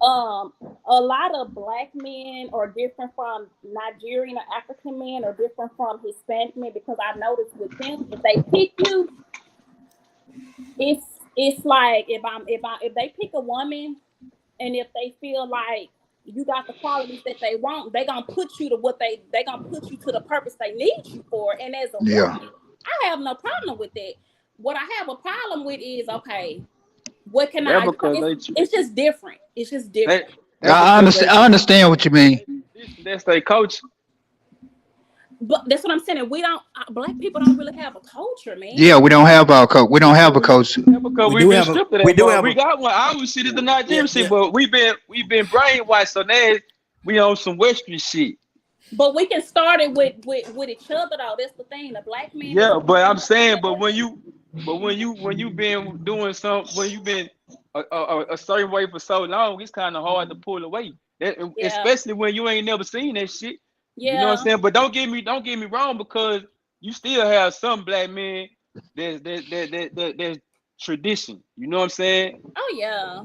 [SPEAKER 2] um a lot of black men are different from Nigerian or African men or different from Hispanic men because I noticed with them if they pick you, it's it's like if they pick a woman and if they feel like you got the qualities that they want, they gonna put you to they gonna put you to the purpose they need you for. And as a
[SPEAKER 5] Yeah.
[SPEAKER 2] woman, I have no problem with that. What I have a problem with is okay, what can
[SPEAKER 3] That
[SPEAKER 2] I?
[SPEAKER 3] because
[SPEAKER 2] It's just different. It's just
[SPEAKER 3] they
[SPEAKER 2] different.
[SPEAKER 3] that
[SPEAKER 5] I
[SPEAKER 3] because
[SPEAKER 5] understand. I understand what you mean.
[SPEAKER 3] that's their coach.
[SPEAKER 2] But that's what I'm saying. We don't. Black people don't really have a culture, man.
[SPEAKER 5] Yeah, we don't have our coach. We don't have a
[SPEAKER 3] Because
[SPEAKER 5] coach.
[SPEAKER 3] yeah, because
[SPEAKER 1] We
[SPEAKER 3] we've
[SPEAKER 1] do
[SPEAKER 3] been
[SPEAKER 1] have a
[SPEAKER 3] stripped of
[SPEAKER 1] we
[SPEAKER 3] that
[SPEAKER 1] do
[SPEAKER 3] part.
[SPEAKER 1] have
[SPEAKER 3] We
[SPEAKER 1] a
[SPEAKER 3] got one. Our shit is the
[SPEAKER 1] yeah,
[SPEAKER 3] Nigerian shit,
[SPEAKER 1] yeah.
[SPEAKER 3] but we've been brainwashed. So now we on some Western shit.
[SPEAKER 2] But we can start it with each other though. That's the thing. The black man is
[SPEAKER 3] Yeah, but I'm
[SPEAKER 2] the
[SPEAKER 3] saying,
[SPEAKER 2] other.
[SPEAKER 3] when you been doing something, when you been a certain way for so long, it's kind of hard to pull away. That,
[SPEAKER 2] Yeah,
[SPEAKER 3] especially when you ain't never seen that shit. You know what I'm
[SPEAKER 2] yeah.
[SPEAKER 3] saying? But don't get me wrong, because you still have some black men that's tradition. You know what I'm saying?
[SPEAKER 2] Oh yeah.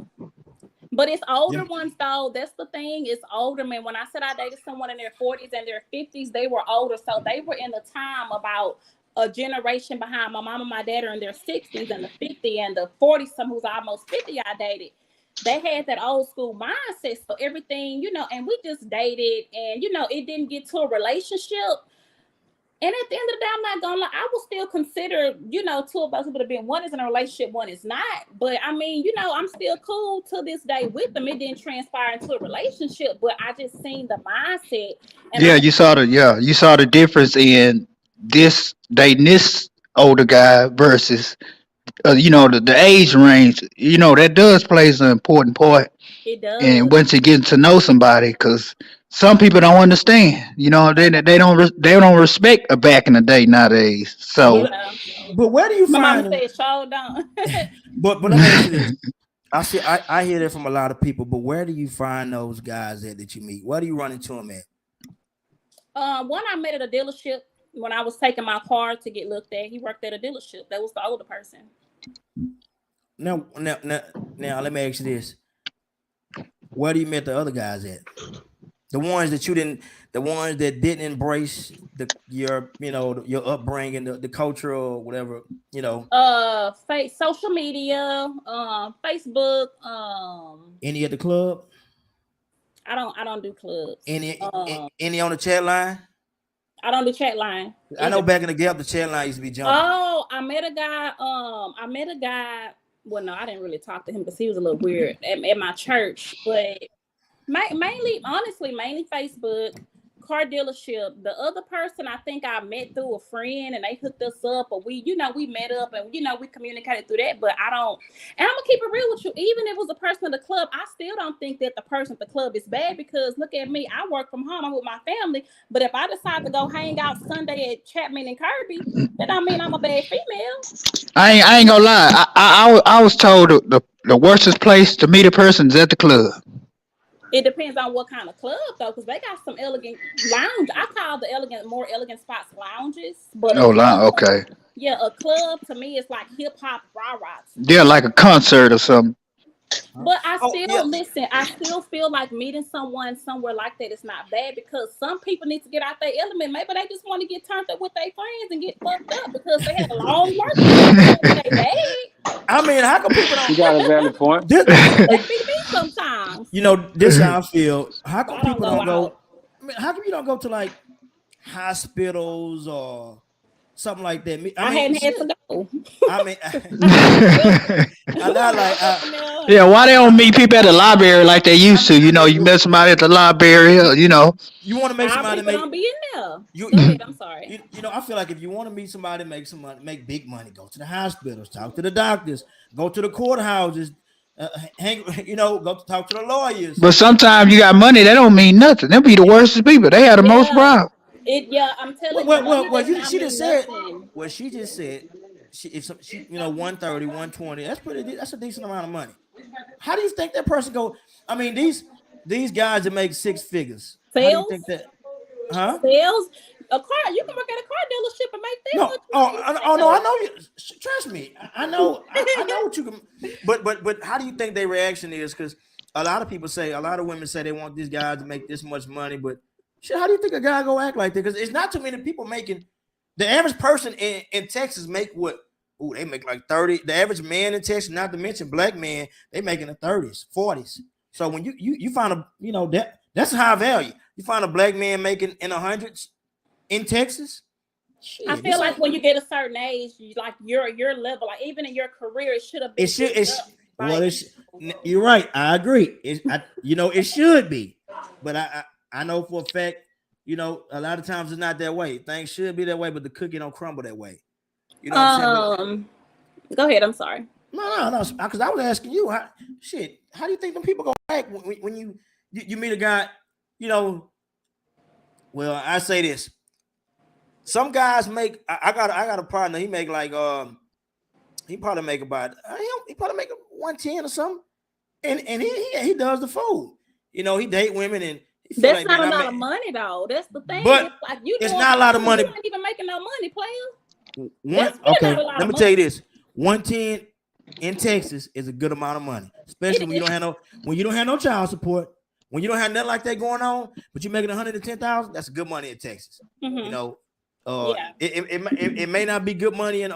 [SPEAKER 2] But it's older
[SPEAKER 1] Yeah.
[SPEAKER 2] ones though. That's the thing. It's older men. When I said I dated someone in their 40s and their 50s, they were older. So they were in the time about a generation behind my mom and my dad are in their 60s and the 50 and the 40 some who's almost 50 I dated. They had that old school mindset. So everything, you know, and we just dated and you know, it didn't get to a relationship. And at the end of the day, I'm not gonna lie, I will still consider, you know, two of us would have been one is in a relationship, one is not. But I mean, you know, I'm still cool to this day with them. It didn't transpire into a relationship, but I just seen the mindset. And
[SPEAKER 5] Yeah, you saw the difference in this dating this older guy versus you know the age range. You know that does plays an important part.
[SPEAKER 2] it does.
[SPEAKER 5] And once you get to know somebody, because some people don't understand. You know they don't respect a back in the day nowadays. So
[SPEAKER 1] But where do you
[SPEAKER 2] My mama
[SPEAKER 1] find?
[SPEAKER 2] said, "Show down."
[SPEAKER 1] But let me ask you this. I hear that from a lot of people. But where do you find those guys at that you meet? Where do you run into them at?
[SPEAKER 2] One I met at a dealership when I was taking my car to get looked at. He worked at a dealership. That was the older person.
[SPEAKER 1] Now, let me ask you this: where do you meet the other guys at? The ones that you didn't, the ones that didn't embrace your upbringing, the cultural whatever, you know.
[SPEAKER 2] Social media, Facebook.
[SPEAKER 1] Any at the club?
[SPEAKER 2] I don't do clubs.
[SPEAKER 1] Any on the chat line?
[SPEAKER 2] I don't do chat line.
[SPEAKER 1] I know back in the gap, the chat line used to be jumping.
[SPEAKER 2] Oh, I met a guy. Well, no, I didn't really talk to him because he was a little weird at my church. But mainly Facebook, car dealership. The other person I think I met through a friend and they hooked us up, or we met up and we communicated through that. But I don't, and I'm gonna keep it real with you. Even if it was a person at the club, I still don't think that the person at the club is bad because look at me, I work from home, I'm with my family. But if I decide to go hang out Sunday at Chapman and Kirby, that don't mean I'm a bad female.
[SPEAKER 5] I ain't gonna lie. I was told the worstest place to meet a person is at the club.
[SPEAKER 2] It depends on what kind of club though, because they got some elegant lounge. I call the more elegant spots lounges. But
[SPEAKER 5] Okay.
[SPEAKER 2] Yeah, a club to me is like hip hop rah rats.
[SPEAKER 5] Yeah, like a concert or something.
[SPEAKER 2] But I still feel like meeting someone somewhere like that is not bad because some people need to get out their element. Maybe they just want to get turned up with their friends and get fucked up because they had a long work day.
[SPEAKER 1] I mean, how come people don't?
[SPEAKER 3] You got a valid point.
[SPEAKER 2] That be me sometimes.
[SPEAKER 1] You know, this how I feel. How come
[SPEAKER 2] I don't
[SPEAKER 1] people
[SPEAKER 2] go
[SPEAKER 1] don't go?
[SPEAKER 2] out.
[SPEAKER 1] I mean, how come you don't go to like hospitals or something like that?
[SPEAKER 2] I hadn't had to go.
[SPEAKER 1] I mean, I'm not like
[SPEAKER 5] Yeah, why they don't meet people at the library like they used to? You know, you met somebody at the library, you know.
[SPEAKER 1] you want to make somebody
[SPEAKER 2] People
[SPEAKER 1] make
[SPEAKER 2] don't be in there.
[SPEAKER 1] you.
[SPEAKER 2] Go ahead, I'm sorry.
[SPEAKER 1] You know, I feel like if you want to meet somebody, make some money, make big money, go to the hospitals, talk to the doctors, go to the courthouses, go to talk to the lawyers.
[SPEAKER 5] But sometimes you got money, that don't mean nothing. Them be the worstest people. They have the most problem.
[SPEAKER 2] I'm telling
[SPEAKER 1] Well, she just said.
[SPEAKER 2] nothing.
[SPEAKER 1] Well, she just said, if she 130, 120, that's a decent amount of money. How do you think that person go? I mean, these guys that make six figures. How do you
[SPEAKER 2] Sales?
[SPEAKER 1] think that? Huh?
[SPEAKER 2] Sales, a car. You can work at a car dealership and make that.
[SPEAKER 1] No.
[SPEAKER 2] much
[SPEAKER 1] Oh
[SPEAKER 2] money.
[SPEAKER 1] no. I know you. Trust me. I know. I know what you can. But how do you think their reaction is? Because a lot of women say they want these guys to make this much money, but shit, how do you think a guy go act like that? Because it's not too many people making. The average person in Texas make what? Ooh, they make like 30. The average man in Texas, not to mention black men, they make in the 30s, 40s. So when you find that's high value. You find a black man making in the hundreds in Texas. Shit,
[SPEAKER 2] I feel like when you get a certain age, your level, like even in your career, it should have been.
[SPEAKER 1] You're right. I agree. It should be, but I know for a fact, a lot of times it's not that way. Things should be that way, but the cookie don't crumble that way. You know what I'm saying?
[SPEAKER 2] Go ahead. I'm sorry.
[SPEAKER 1] No, because I was asking you, how do you think them people go back when you meet a guy? Well, I say this. Some guys make. I got a partner. He make like he probably make about he probably make 110 or something, and he does the food. He date women and.
[SPEAKER 2] That's not a lot of money though. That's the thing.
[SPEAKER 1] But it's not a lot of money.
[SPEAKER 2] You ain't even making no money, player.
[SPEAKER 1] Okay, let me tell you this: 110 in Texas is a good amount of money, especially
[SPEAKER 2] It
[SPEAKER 1] when you don't have no child support, when you don't have nothing like that going on, but you're making 110,000. That's good money in Texas. You know,
[SPEAKER 2] Yeah.
[SPEAKER 1] it may not be good money in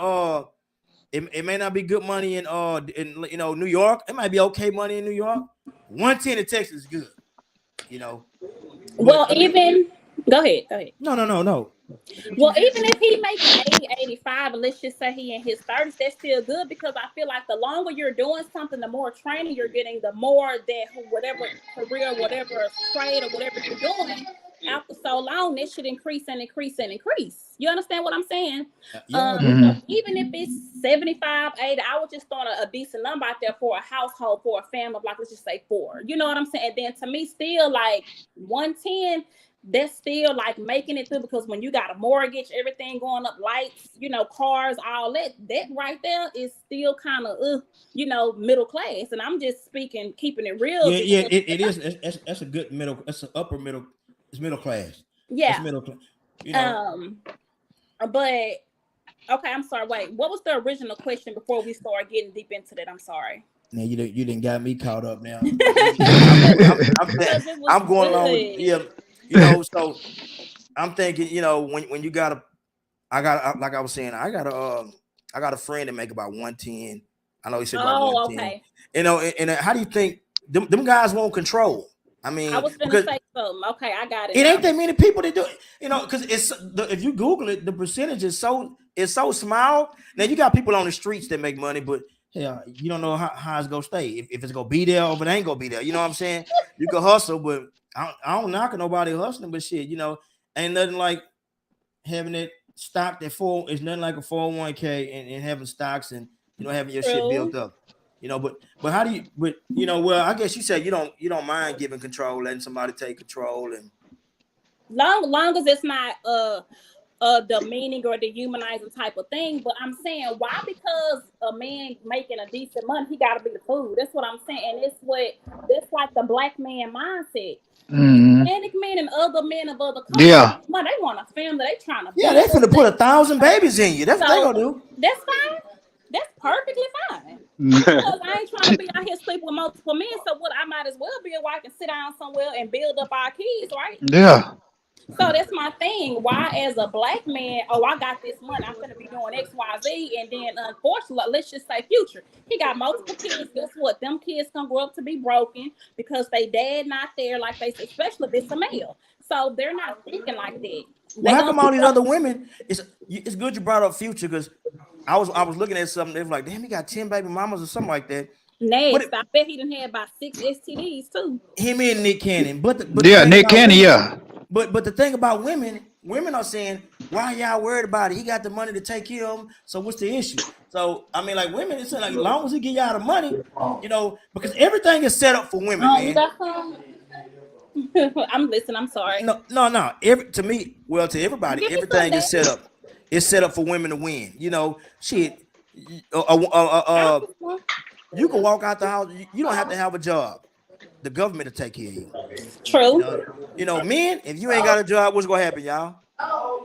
[SPEAKER 1] it may not be good money in you know, New York. It might be okay money in New York. 110 in Texas is good. You know.
[SPEAKER 2] Well,
[SPEAKER 1] But, I mean,
[SPEAKER 2] even go ahead.
[SPEAKER 1] No.
[SPEAKER 2] Well, even if he making 80, 85, and let's just say he in his 30s, that's still good because I feel like the longer you're doing something, the more training you're getting, the more that whatever career, whatever trade, or whatever you're doing, after so long, this should increase and increase and increase. You understand what I'm saying?
[SPEAKER 1] Yeah,
[SPEAKER 2] Even if it's 75, 80, I would just throw a decent number out there for a household, for a family of like, let's just say 4. You know what I'm saying? And then to me, still like 110, that's still like making it through because when you got a mortgage, everything going up, lights, you know, cars, all that right there is still kind of, you know, middle class. And I'm just speaking, keeping it real.
[SPEAKER 1] Yeah, it is. That's a good middle. That's an upper middle. It's middle class.
[SPEAKER 2] Yeah.
[SPEAKER 1] It's middle class. You know.
[SPEAKER 2] But okay, I'm sorry. Wait, what was the original question before we start getting deep into that? I'm sorry.
[SPEAKER 1] Now you didn't got me caught up now.
[SPEAKER 2] I'm
[SPEAKER 1] going along with you know. So I'm thinking, you know, when you got like I was saying, I got a friend that make about 110. I know he said about 110.
[SPEAKER 2] Okay.
[SPEAKER 1] You know, and how do you think them guys won't control? I mean,
[SPEAKER 2] I was gonna say something. Okay, I got it.
[SPEAKER 1] It ain't that many people that do it, you know, because if you Google it, the percentage is so small. Now you got people on the streets that make money, but hell, you don't know how it's gonna stay. If it's gonna be there or if it ain't gonna be there. You know what I'm saying? You can hustle, but I don't knock at nobody hustling, but shit, you know, ain't nothing like having it stocked at it's nothing like a 401k and having stocks and, you know, having your shit built up. You know, but how do you? But you know, well, I guess you said you don't mind giving control, letting somebody take control, and
[SPEAKER 2] long as it's not demeaning or dehumanizing type of thing. But I'm saying why? Because a man making a decent money, he got to be the food. That's what I'm saying, and that's like the black man mindset. Hispanic men and other men of other countries, they want a family. They trying to
[SPEAKER 1] they finna put 1,000 babies in you. That's what they gonna do.
[SPEAKER 2] That's fine. That's perfectly fine. Because I ain't trying to be out here sleeping with multiple men. So what I might as well be where I can sit down somewhere and build up our kids, right?
[SPEAKER 5] Yeah.
[SPEAKER 2] So that's my thing. Why, as a black man, I got this money, I'm gonna be doing X, Y, Z, and then unfortunately, let's just say Future, he got multiple kids. Guess what? Them kids gonna grow up to be broken because they dad not there, like they say, especially if it's a male. So they're not thinking like that.
[SPEAKER 1] Well, how come all these other women? It's good you brought up Future because I was looking at something. They were like, damn, he got 10 baby mamas or something like that.
[SPEAKER 2] Next, I bet he done had about 6 STDs too.
[SPEAKER 1] Him and Nick Cannon, but
[SPEAKER 5] Nick Cannon, yeah.
[SPEAKER 1] But the thing about women are saying, why y'all worried about it? He got the money to take care of him. So what's the issue? So I mean, like women, it's like as long as he get y'all the money, you know, because everything is set up for women, man.
[SPEAKER 2] I'm listening. I'm sorry.
[SPEAKER 1] No. To everybody, everything is set up. It's set up for women to win. You know, shit. You can walk out the house. You don't have to have a job. The government will take care of you.
[SPEAKER 2] True.
[SPEAKER 1] You know, men, if you ain't got a job, what's gonna happen, y'all?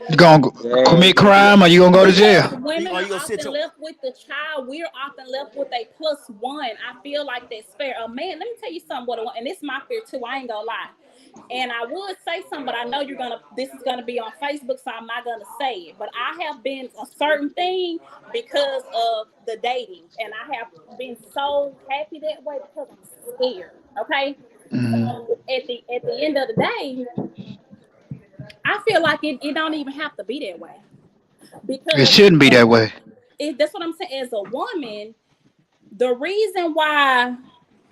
[SPEAKER 5] You gonna commit crime or you gonna go to jail?
[SPEAKER 2] Women are often left with the child. We're often left with a +1. I feel like that's fair. Man, let me tell you something. And this is my fear too. I ain't gonna lie. And I would say something, but I know this is gonna be on Facebook, so I'm not gonna say it. But I have been a certain thing because of the dating, and I have been so happy that way because I'm scared. Okay. So at the end of the day, I feel like it don't even have to be that way. Because
[SPEAKER 5] it shouldn't be that way.
[SPEAKER 2] That's what I'm saying. As a woman, the reason why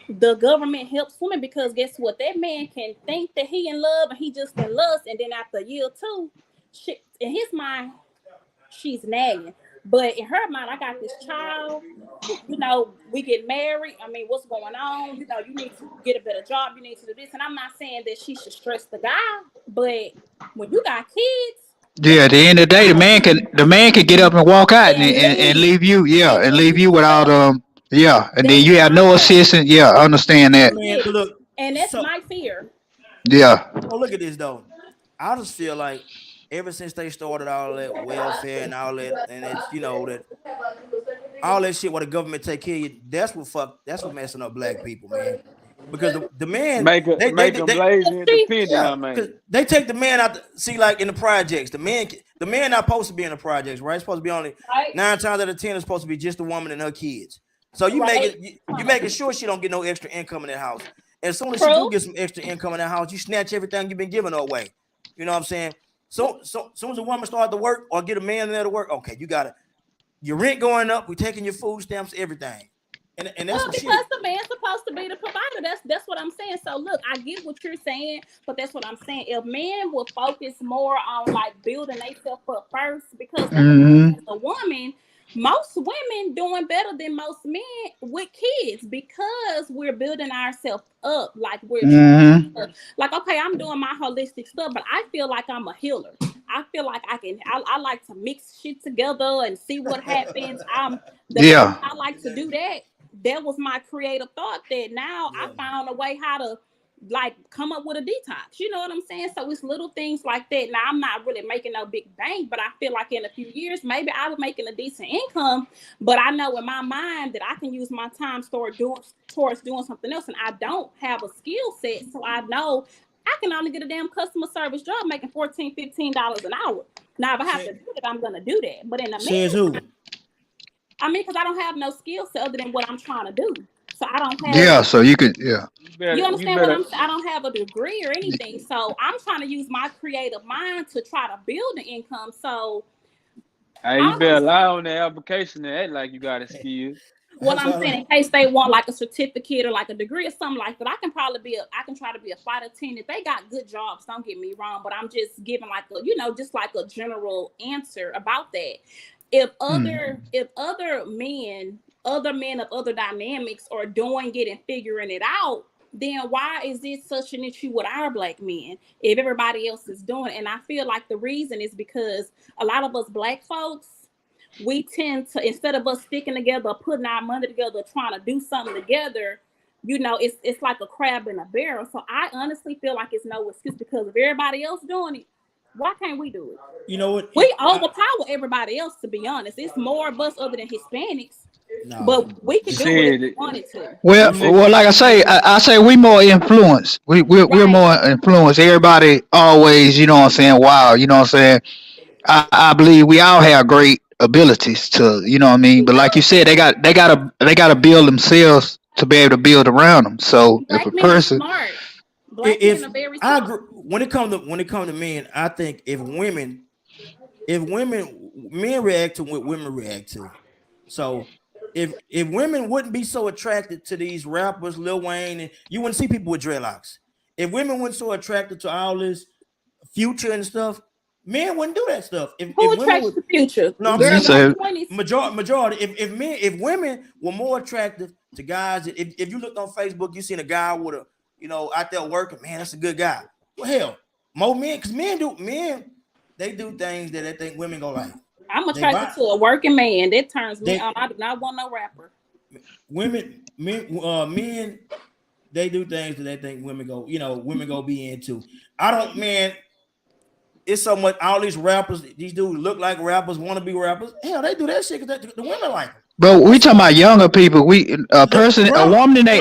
[SPEAKER 2] the government helps women, because guess what? That man can think that he in love and he just in lust, and then after a year or two, in his mind, she's nagging. But in her mind, I got this child, you know, we get married. I mean, what's going on? You know, you need to get a better job. You need to do this. And I'm not saying that she should stress the guy, but when you got kids.
[SPEAKER 5] Yeah, at the end of the day, the man can get up and walk out and leave you. Yeah, and leave you without yeah. And then you have no assistance. Yeah, I understand that.
[SPEAKER 1] Man, look,
[SPEAKER 2] and that's my fear.
[SPEAKER 5] Yeah.
[SPEAKER 1] Oh, look at this though. I just feel like ever since they started all that welfare and all that, and it's, you know, that all that shit. What the government take care of you. That's what messing up black people, man. Because the man
[SPEAKER 3] Make them lazy and dependent,
[SPEAKER 1] yeah,
[SPEAKER 3] huh, man?
[SPEAKER 1] because they take the man out. See, like in the projects, the man not supposed to be in the projects, right? It's supposed to be only
[SPEAKER 2] Right.
[SPEAKER 1] 9 times out of 10. It's supposed to be just the woman and her kids. So you
[SPEAKER 2] Right.
[SPEAKER 1] you making sure she don't get no extra income in that house. And as soon as she
[SPEAKER 2] True.
[SPEAKER 1] do get some extra income in that house, you snatch everything you've been giving her away. You know what I'm saying? So soon as a woman start to work or get a man in there to work, okay, you got your rent going up. We taking your food stamps, everything. And that's
[SPEAKER 2] Well,
[SPEAKER 1] some
[SPEAKER 2] because
[SPEAKER 1] shit.
[SPEAKER 2] the man's supposed to be the provider. That's what I'm saying. So look, I get what you're saying, but that's what I'm saying. If men will focus more on like building themselves up first, because
[SPEAKER 5] Mm-hmm.
[SPEAKER 2] as a woman, most women doing better than most men with kids because we're building ourselves up. Like we're
[SPEAKER 5] Mm-hmm.
[SPEAKER 2] like, okay, I'm doing my holistic stuff, but I feel like I'm a healer. I feel like I like to mix shit together and see what happens.
[SPEAKER 5] Yeah.
[SPEAKER 2] I like to do that. That was my creative thought that now I found a way how to like come up with a detox. You know what I'm saying? So it's little things like that. Now I'm not really making no big bang, but I feel like in a few years, maybe I was making a decent income, but I know in my mind that I can use my time towards doing something else. And I don't have a skill set. So I know I can only get a damn customer service job making $14, $15 an hour. Now, if I have to do it, I'm going to do that. But in the
[SPEAKER 1] Says who?
[SPEAKER 2] I mean, because I don't have no skill set other than what I'm trying to do. So I don't have.
[SPEAKER 5] Yeah. So you could. Yeah.
[SPEAKER 2] You understand what I'm saying? I don't have a degree or anything. So I'm trying to use my creative mind to try to build an income. So.
[SPEAKER 3] Hey, you better lie on the application and act like you got a skill.
[SPEAKER 2] What I'm saying, in case they want like a certificate or like a degree or something like that, I can try to be a flight attendant. They got good jobs, don't get me wrong, but I'm just giving like just like a general answer about that. If other men of other dynamics are doing it and figuring it out, then why is it such an issue with our black men if everybody else is doing it? And I feel like the reason is because a lot of us black folks, we tend to, instead of us sticking together, putting our money together, trying to do something together, it's like a crab in a barrel. So I honestly feel like it's no excuse because if everybody else doing it, why can't we do it?
[SPEAKER 1] You know what?
[SPEAKER 2] We overpower everybody else, to be honest. It's more of us other than Hispanics.
[SPEAKER 1] No.
[SPEAKER 2] But we can do it if we wanted to.
[SPEAKER 5] Well, like I say we more influence. We're more influence. Everybody always, you know what I'm saying? Wow, you know what I'm saying? I believe we all have great abilities to, you know what I mean. But like you said, they gotta build themselves to be able to build around them. So
[SPEAKER 2] Black
[SPEAKER 5] if a
[SPEAKER 2] men are
[SPEAKER 5] person,
[SPEAKER 2] smart. Black men are very
[SPEAKER 1] I
[SPEAKER 2] smart.
[SPEAKER 1] agree, when it comes to men, I think if men react to what women react to. So if women wouldn't be so attracted to these rappers, Lil Wayne, and you wouldn't see people with dreadlocks. If women weren't so attracted to all this Future and stuff, men wouldn't do that stuff.
[SPEAKER 2] Who attracts the Future?
[SPEAKER 1] No, I'm
[SPEAKER 2] Girls
[SPEAKER 1] saying
[SPEAKER 2] in their 20s.
[SPEAKER 1] majority. If women were more attractive to guys, if you looked on Facebook, you seen a guy with a out there working, man, that's a good guy. Well, hell, more men, because men they do things that they think women gonna like.
[SPEAKER 2] I'm attracted to a working man. That turns me on. I do not want no rapper.
[SPEAKER 1] Men, they do things that they think women go be into. I don't, man. It's so much. All these rappers, these dudes look like rappers, want to be rappers. Hell, they do that shit because the women like them.
[SPEAKER 5] but we talking about younger people. A woman in their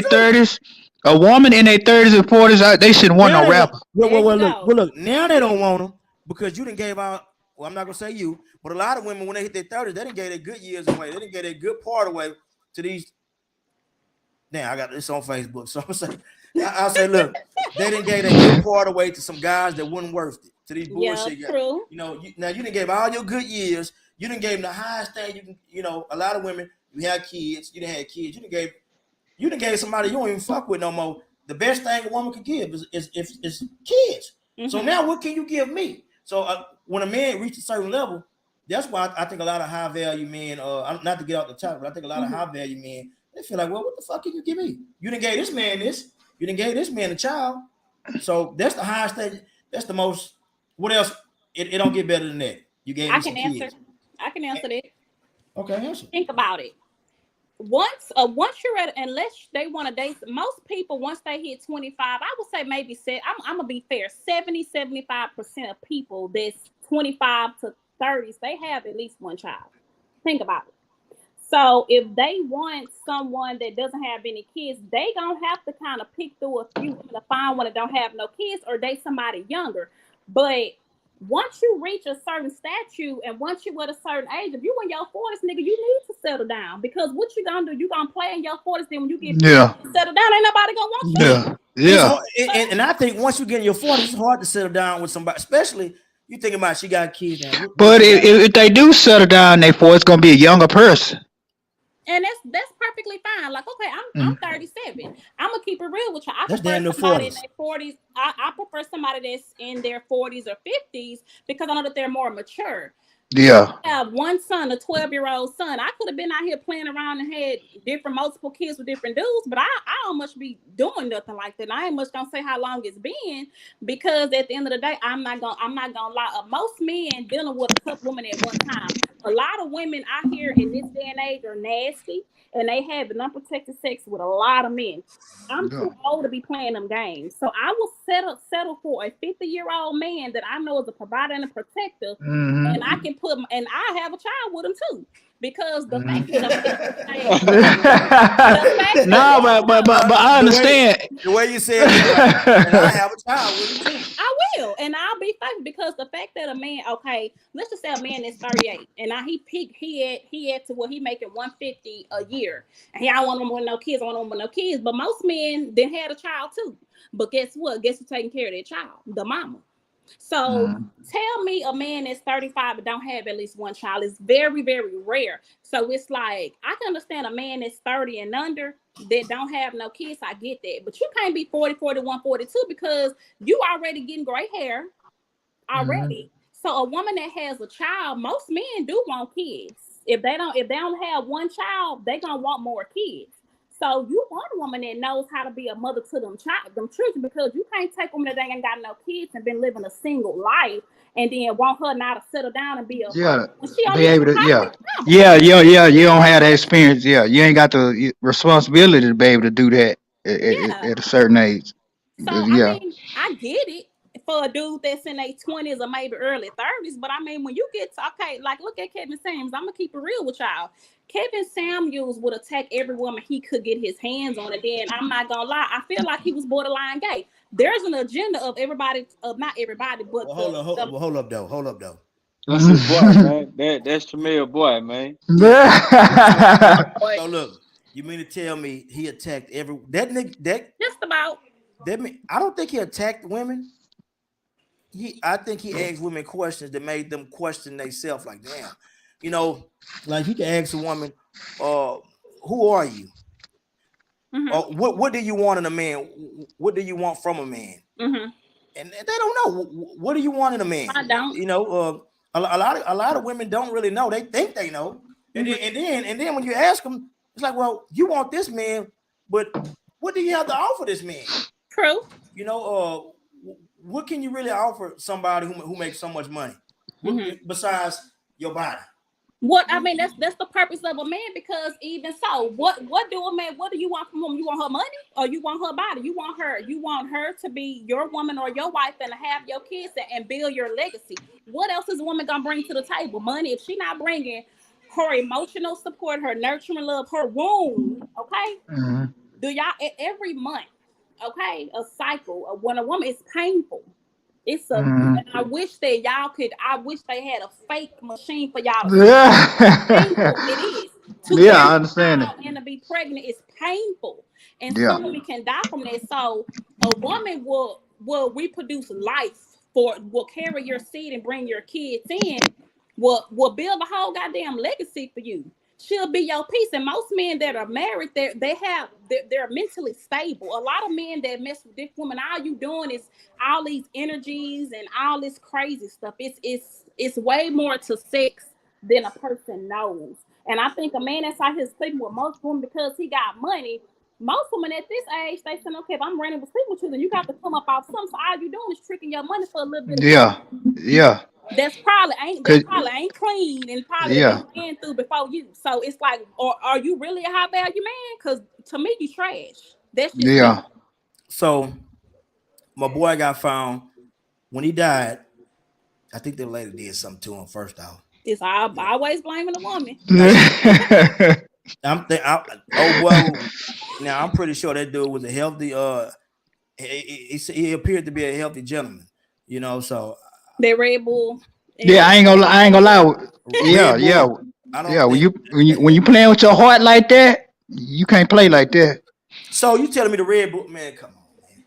[SPEAKER 5] 30s, a woman in their 30s and 40s, they shouldn't want no rapper.
[SPEAKER 1] Well, look, now they don't want them because you didn't give out. Well, I'm not gonna say you, but a lot of women when they hit their 30s, they didn't give their good years away. They didn't give their good part away to these. Now I got this on Facebook, so I'm saying, I'll say, look, they didn't give their good part away to some guys that wasn't worth it. To these bullshit guys.
[SPEAKER 2] True.
[SPEAKER 1] You didn't give all your good years. You didn't give them the highest thing you can. A lot of women, you have kids. You didn't have kids. You didn't give somebody you don't even fuck with no more. The best thing a woman can give is kids. Mm-hmm. So now what can you give me? So when a man reaches a certain level, that's why I think a lot of high value men, not to get off the topic, but I think a lot of high value men, they feel like, well, what the fuck can you give me? You didn't give this man this. You didn't give this man a child. So that's the highest thing. That's the most. What else? It don't get better than that. You gave me some kids.
[SPEAKER 2] I can answer that.
[SPEAKER 1] Okay, answer.
[SPEAKER 2] Think about it. Once you're at, unless they want to date, most people once they hit 25, I would say maybe I'm gonna be fair, 70-75% of people that's 25 to 30s, they have at least one child. Think about it. So if they want someone that doesn't have any kids, they gonna have to kind of pick through a few women to find one that don't have no kids or date somebody younger. But once you reach a certain statute and once you at a certain age, if you in your 40s, nigga, you need to settle down because what you gonna do? You gonna play in your 40s, then when you get
[SPEAKER 5] Yeah.
[SPEAKER 2] settle down, ain't nobody gonna want you.
[SPEAKER 5] Yeah.
[SPEAKER 1] It's
[SPEAKER 5] Yeah.
[SPEAKER 1] hard, and I think once you get in your 40s, it's hard to settle down with somebody, especially you thinking about she got kids now.
[SPEAKER 5] But if they do settle down there for, it's gonna be a younger person.
[SPEAKER 2] And that's perfectly fine. Like, okay, I'm 37. I'm gonna keep it real with you. I
[SPEAKER 1] That's
[SPEAKER 2] prefer
[SPEAKER 1] damn near
[SPEAKER 2] somebody in
[SPEAKER 1] 40s.
[SPEAKER 2] their 40s. I prefer somebody that's in their 40s or 50s because I know that they're more mature.
[SPEAKER 5] Yeah.
[SPEAKER 2] I have one son, a 12-year-old son. I could have been out here playing around and had multiple kids with different dudes, but I don't much be doing nothing like that. I ain't much gonna say how long it's been because at the end of the day, I'm not gonna lie. Most men dealing with a couple women at one time. A lot of women out here in this day and age are nasty and they have an unprotected sex with a lot of men. I'm too old to be playing them games. So I will settle for a 50-year-old man that I know is a provider and a protector, and I can and I have a child with him too. Because the fact that
[SPEAKER 5] No, but I understand.
[SPEAKER 1] The way you said it, right. And I have a child with you too.
[SPEAKER 2] I will, and I'll be faithful because the fact that a man, okay, let's just say a man is 38, and now he had to what he making 150 a year, and I don't want him with no kids, I want him with no kids, but most men then had a child too. But guess what? Guess who's taking care of their child? The mama. So tell me a man that's 35 but don't have at least one child is very, very rare. So it's like I can understand a man that's 30 and under that don't have no kids. I get that. But you can't be 40, 41, 42 because you already getting gray hair already. So a woman that has a child, most men do want kids. If they don't have one child, they gonna want more kids. So you want a woman that knows how to be a mother to them children, because you can't take a woman that ain't got no kids and been living a single life and then want her now to settle down and be a
[SPEAKER 5] Yeah.
[SPEAKER 2] she
[SPEAKER 5] Be able to, yeah. You don't have that experience. Yeah. You ain't got the responsibility to be able to do that at a certain age.
[SPEAKER 2] So I mean, I get it for a dude that's in their 20s or maybe early 30s, but I mean, when you get to, okay, like look at Kevin Samuels. I'm gonna keep it real with y'all. Kevin Samuels would attack every woman he could get his hands on, and then I'm not gonna lie, I feel like he was borderline gay. There's an agenda of everybody, of not everybody, but
[SPEAKER 1] hold up though.
[SPEAKER 3] That's his boy, man. That's Jamel boy, man.
[SPEAKER 1] So look, you mean to tell me he attacked every that nigga
[SPEAKER 2] just about
[SPEAKER 1] that mean I don't think he attacked women. I think he asked women questions that made them question themselves, like, damn, you know, like he can ask a woman, who are you? What do you want in a man? What do you want from a man? And they don't know. What do you want in a man?
[SPEAKER 2] I don't.
[SPEAKER 1] You know, a lot of women don't really know. They think they know, and then when you ask them, it's like, well, you want this man, but what do you have to offer this man?
[SPEAKER 2] True.
[SPEAKER 1] You know, what can you really offer somebody who makes so much money besides your body?
[SPEAKER 2] What I mean, that's the purpose of a man, because even so, what do a man? What do you want from him? You want her money or you want her body? You want her to be your woman or your wife and to have your kids and build your legacy. What else is a woman gonna bring to the table? Money. If she not bringing her emotional support, her nurturing love, her womb, okay? Do y'all every month? Okay, a cycle when a woman is painful. It's a. I wish that y'all could. I wish they had a fake machine for y'all. Painful. It is.
[SPEAKER 5] I understand it.
[SPEAKER 2] And to be pregnant is painful, and some women can die from that. So a woman will reproduce life will carry your seed and bring your kids in. Will build a whole goddamn legacy for you. She'll be your piece. And most men that are married, they're mentally stable. A lot of men that mess with this woman, all you doing is all these energies and all this crazy stuff. It's way more to sex than a person knows. And I think a man that's out here sleeping with most women because he got money. Most women at this age, they say, okay, if I'm running to sleep with you, then you got to come up off something. So all you doing is tricking your money for a little bit.
[SPEAKER 5] Yeah.
[SPEAKER 2] That's probably ain't clean and probably been through before you. So it's like, or are you really a high value man? Because to me, you trash. That's just me.
[SPEAKER 1] So my boy got found when he died. I think the lady did something to him first off.
[SPEAKER 2] It's always blaming the woman.
[SPEAKER 1] Oh well. Now I'm pretty sure that dude was a healthy. He appeared to be a healthy gentleman. You know, so
[SPEAKER 2] That Red Bull.
[SPEAKER 5] Yeah, I ain't gonna lie. Yeah,
[SPEAKER 1] Red
[SPEAKER 5] yeah,
[SPEAKER 1] Bull, I don't
[SPEAKER 5] yeah. When
[SPEAKER 1] think.
[SPEAKER 5] you playing with your heart like that, you can't play like that.
[SPEAKER 1] So you telling me the Red Bull, man? Come on, man.